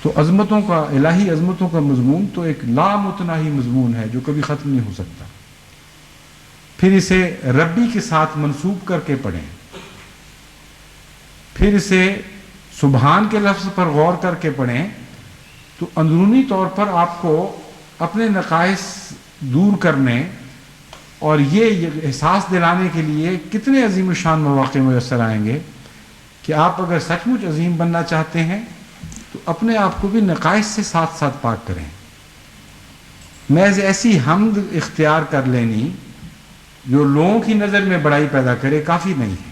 تو عظمتوں کا، الہی عظمتوں کا مضمون تو ایک لامتناہی مضمون ہے جو کبھی ختم نہیں ہو سکتا. پھر اسے ربی کے ساتھ منسوب کر کے پڑھیں، پھر اسے سبحان کے لفظ پر غور کر کے پڑھیں تو اندرونی طور پر آپ کو اپنے نقائص دور کرنے اور یہ احساس دلانے کے لیے کتنے عظیم الشان مواقع میسر آئیں گے کہ آپ اگر سچ مچ عظیم بننا چاہتے ہیں تو اپنے آپ کو بھی نقائص سے ساتھ ساتھ پاک کریں. محض ایسی حمد اختیار کر لینی جو لوگوں کی نظر میں بڑائی پیدا کرے کافی نہیں ہے.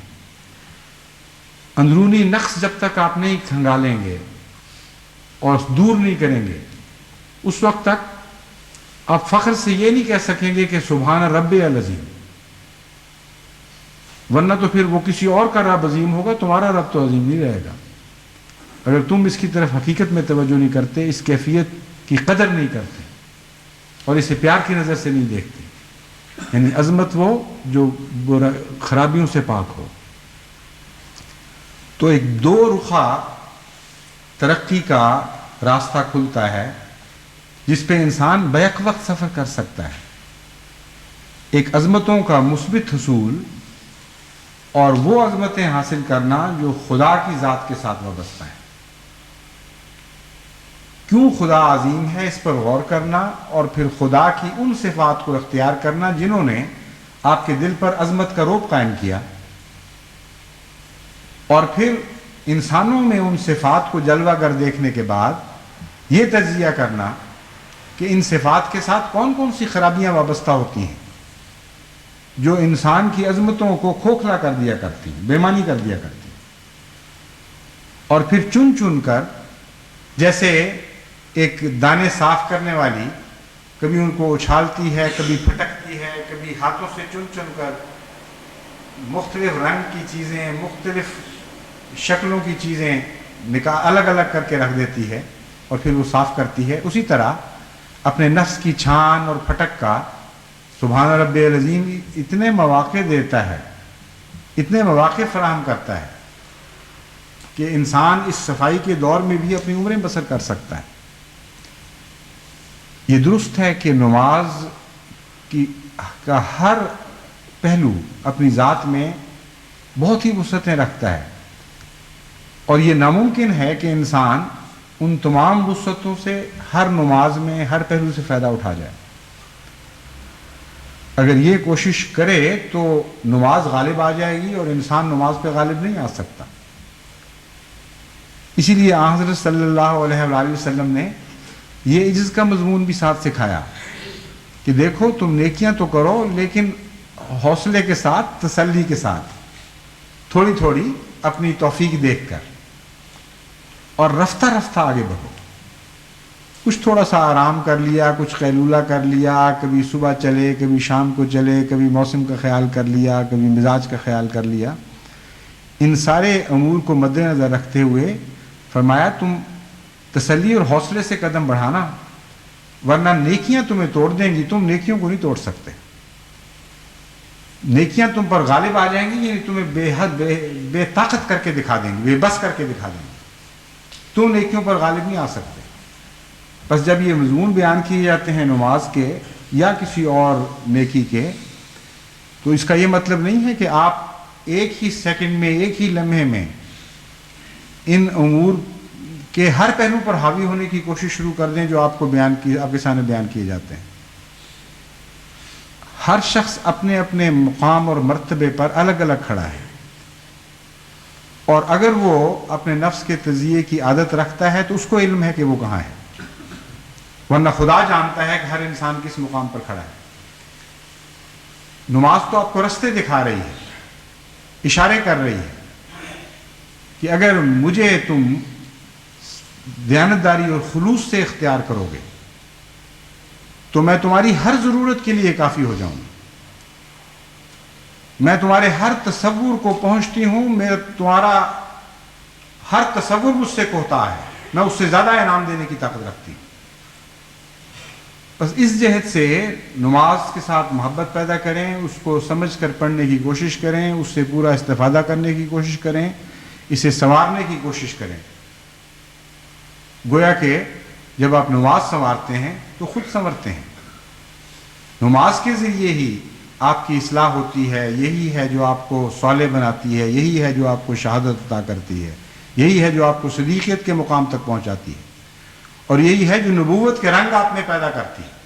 اندرونی نقص جب تک آپ نہیں کھنگالیں گے اور دور نہیں کریں گے اس وقت تک آپ فخر سے یہ نہیں کہہ سکیں گے کہ سبحان رب العظیم، ورنہ تو پھر وہ کسی اور کا رب عظیم ہوگا، تمہارا رب تو عظیم نہیں رہے گا. اگر تم اس کی طرف حقیقت میں توجہ نہیں کرتے، اس کیفیت کی قدر نہیں کرتے اور اسے پیار کی نظر سے نہیں دیکھتے، یعنی عظمت وہ جو خرابیوں سے پاک ہو. تو ایک 2 رخا ترقی کا راستہ کھلتا ہے جس پہ انسان بیک وقت سفر کر سکتا ہے. ایک عظمتوں کا مثبت حصول اور وہ عظمتیں حاصل کرنا جو خدا کی ذات کے ساتھ وابستہ ہے. کیوں خدا عظیم ہے اس پر غور کرنا اور پھر خدا کی ان صفات کو اختیار کرنا جنہوں نے آپ کے دل پر عظمت کا روب قائم کیا، اور پھر انسانوں میں ان صفات کو جلوہ گر دیکھنے کے بعد یہ تجزیہ کرنا کہ ان صفات کے ساتھ کون کون سی خرابیاں وابستہ ہوتی ہیں جو انسان کی عظمتوں کو کھوکھلا کر دیا کرتی ہیں، بے معنی کر دیا کرتی ہیں. اور پھر چن چن کر، جیسے ایک دانے صاف کرنے والی کبھی ان کو اچھالتی ہے، کبھی پھٹکتی ہے، کبھی ہاتھوں سے چن چن کر مختلف رنگ کی چیزیں، مختلف شکلوں کی چیزیں الگ الگ کر کے رکھ دیتی ہے اور پھر وہ صاف کرتی ہے، اسی طرح اپنے نفس کی چھان اور پھٹک کا سبحان رب العظیم اتنے مواقع دیتا ہے، اتنے مواقع فراہم کرتا ہے کہ انسان اس صفائی کے دور میں بھی اپنی عمریں بسر کر سکتا ہے۔ یہ درست ہے کہ نماز کا ہر پہلو اپنی ذات میں بہت ہی وسعتیں رکھتا ہے، اور یہ ناممکن ہے کہ انسان ان تمام وسعتوں سے ہر نماز میں ہر پہلو سے فائدہ اٹھا جائے۔ اگر یہ کوشش کرے تو نماز غالب آ جائے گی اور انسان نماز پہ غالب نہیں آ سکتا۔ اسی لیے حضرت صلی اللہ علیہ وآلہ وسلم نے یہ عجز کا مضمون بھی ساتھ سکھایا کہ دیکھو تم نیکیاں تو کرو لیکن حوصلے کے ساتھ، تسلی کے ساتھ، تھوڑی تھوڑی اپنی توفیق دیکھ کر، اور رفتہ رفتہ آگے بڑھو۔ کچھ تھوڑا سا آرام کر لیا، کچھ قیلولہ کر لیا، کبھی صبح چلے، کبھی شام کو چلے، کبھی موسم کا خیال کر لیا، کبھی مزاج کا خیال کر لیا۔ ان سارے امور کو مد نظر رکھتے ہوئے فرمایا تم تسلی اور حوصلے سے قدم بڑھانا، ورنہ نیکیاں تمہیں توڑ دیں گی، تم نیکیوں کو نہیں توڑ سکتے۔ نیکیاں تم پر غالب آ جائیں گی، یعنی تمہیں بے حد بے طاقت کر کے دکھا دیں گی، بے بس کر کے دکھا دیں گی، تم نیکیوں پر غالب نہیں آ سکتے۔ بس جب یہ مضمون بیان کیے جاتے ہیں نماز کے یا کسی اور نیکی کے، تو اس کا یہ مطلب نہیں ہے کہ آپ ایک ہی سیکنڈ میں، ایک ہی لمحے میں ان امور کے ہر پہلو پر حاوی ہونے کی کوشش شروع کر دیں جو آپ کے سامنے بیان کیے جاتے ہیں۔ ہر شخص اپنے اپنے مقام اور مرتبے پر الگ الگ کھڑا ہے، اور اگر وہ اپنے نفس کے تزکیے کی عادت رکھتا ہے تو اس کو علم ہے کہ وہ کہاں ہے، ورنہ خدا جانتا ہے کہ ہر انسان کس مقام پر کھڑا ہے۔ نماز تو آپ کو رستے دکھا رہی ہے، اشارے کر رہی ہے کہ اگر مجھے تم دیانتداری اور خلوص سے اختیار کرو گے تو میں تمہاری ہر ضرورت کے لیے کافی ہو جاؤں گی، میں تمہارے ہر تصور کو پہنچتی ہوں، میں تمہارا ہر تصور مجھ سے کوتا ہے، میں اس سے زیادہ انعام دینے کی طاقت رکھتی ہوں۔ بس اس جہت سے نماز کے ساتھ محبت پیدا کریں، اس کو سمجھ کر پڑھنے کی کوشش کریں، اس سے پورا استفادہ کرنے کی کوشش کریں، اسے سنوارنے کی کوشش کریں۔ گویا کہ جب آپ نماز سنوارتے ہیں تو خود سنورتے ہیں، نماز کے ذریعے ہی آپ کی اصلاح ہوتی ہے، یہی ہے جو آپ کو صالح بناتی ہے، یہی ہے جو آپ کو شہادت عطا کرتی ہے، یہی ہے جو آپ کو صدیقیت کے مقام تک پہنچاتی ہے، اور یہی ہے جو نبوت کے رنگ آپ میں پیدا کرتی ہے۔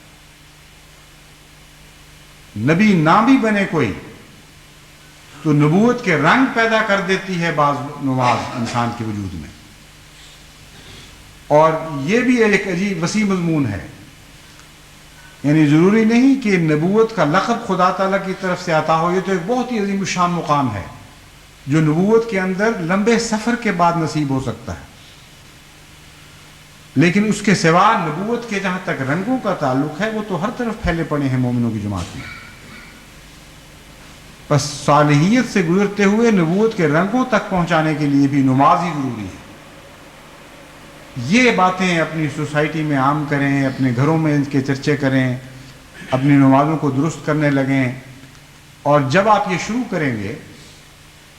نبی نہ بھی بنے کوئی تو نبوت کے رنگ پیدا کر دیتی ہے بعض نماز انسان کے وجود میں، اور یہ بھی ایک عجیب وسیع مضمون ہے۔ یعنی ضروری نہیں کہ نبوت کا لقب خدا تعالیٰ کی طرف سے آتا ہو، یہ تو ایک بہت ہی عظیم الشان مقام ہے جو نبوت کے اندر لمبے سفر کے بعد نصیب ہو سکتا ہے، لیکن اس کے سوا نبوت کے جہاں تک رنگوں کا تعلق ہے وہ تو ہر طرف پھیلے پڑے ہیں مومنوں کی جماعت میں۔ بس صالحیت سے گزرتے ہوئے نبوت کے رنگوں تک پہنچانے کے لیے بھی نماز ہی ضروری ہے۔ یہ باتیں اپنی سوسائٹی میں عام کریں، اپنے گھروں میں ان کے چرچے کریں، اپنی نمازوں کو درست کرنے لگیں، اور جب آپ یہ شروع کریں گے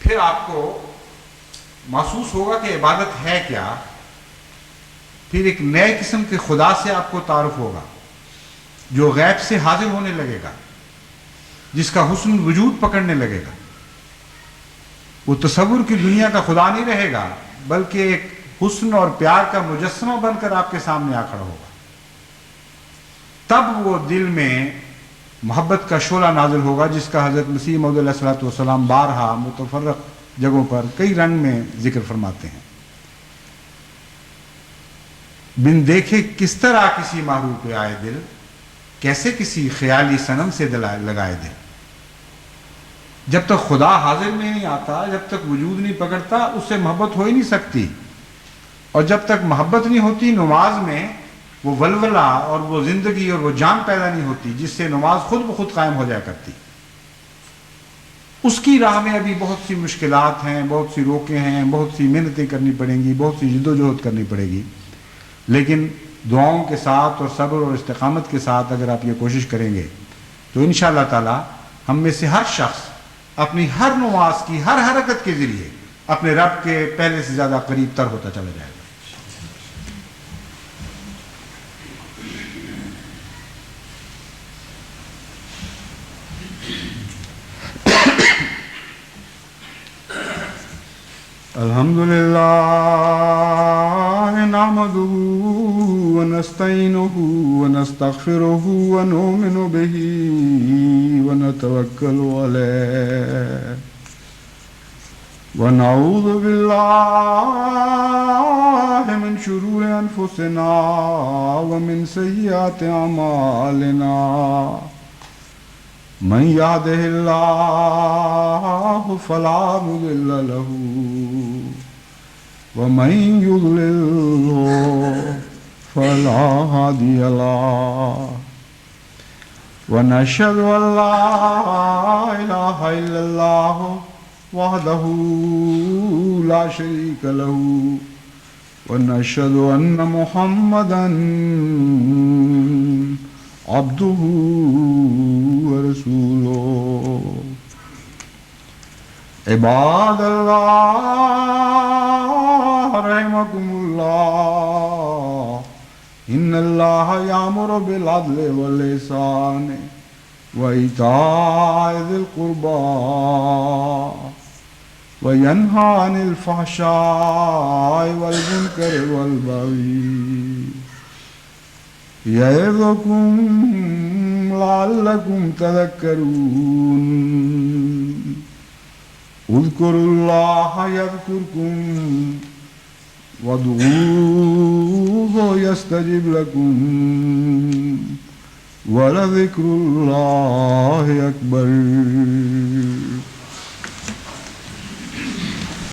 پھر آپ کو محسوس ہوگا کہ عبادت ہے کیا، پھر ایک نئے قسم کے خدا سے آپ کو تعارف ہوگا جو غیب سے حاضر ہونے لگے گا، جس کا حسن وجود پکڑنے لگے گا۔ وہ تصور کی دنیا کا خدا نہیں رہے گا بلکہ ایک حسن اور پیار کا مجسمہ بن کر آپ کے سامنے آ کھڑا ہوگا۔ تب وہ دل میں محبت کا شعلہ نازل ہوگا جس کا حضرت مسیح موعود علیہ الصلوۃ والسلام بارہا متفرق جگہوں پر کئی رنگ میں ذکر فرماتے ہیں۔ بن دیکھے کس طرح کسی محروم پہ آئے دل، کیسے کسی خیالی صنم سے لگائے دل۔ جب تک خدا حاضر میں نہیں آتا، جب تک وجود نہیں پکڑتا، اس سے محبت ہو ہی نہیں سکتی۔ اور جب تک محبت نہیں ہوتی نماز میں وہ ولولہ اور وہ زندگی اور وہ جان پیدا نہیں ہوتی جس سے نماز خود بخود قائم ہو جایا کرتی. اس کی راہ میں ابھی بہت سی مشکلات ہیں، بہت سی روکیں ہیں، بہت سی محنتیں کرنی پڑیں گی، بہت سی جد و جہد کرنی پڑے گی. لیکن دعاؤں کے ساتھ اور صبر اور استقامت کے ساتھ اگر آپ یہ کوشش کریں گے تو انشاءاللہ تعالی ہم میں سے ہر شخص اپنی ہر نماز کی ہر حرکت کے ذریعے اپنے رب کے پہلے سے زیادہ قریب تر ہوتا چلا جائے گا. الحمدللہ نحمدہ ونستعینہ ونستغفرہ ونؤمن بہ ونتوکل علیہ ونعوذ باللہ من شرور انفسنا ومن سیئات اعمالنا من یہدہ اللہ فلا مضل لہ ومن یضللہ فلا ہادی لہ ونشہد ان لا الہ الا اللہ وحدہ لا شریک لہ ونشہد ان محمدا عبدہ ورسولہ. عباد اللہ رحمکم اللہ ان اللہ یامر بالعدل والإحسان وإیتاء ذی القربى وینہی عن الفحشاء والمنکر والبغی یعظکم لعلکم تذکرون. اذکروا اللہ یذکرکم وادعوہ یستجب لکم ولذکر اللہ اکبر.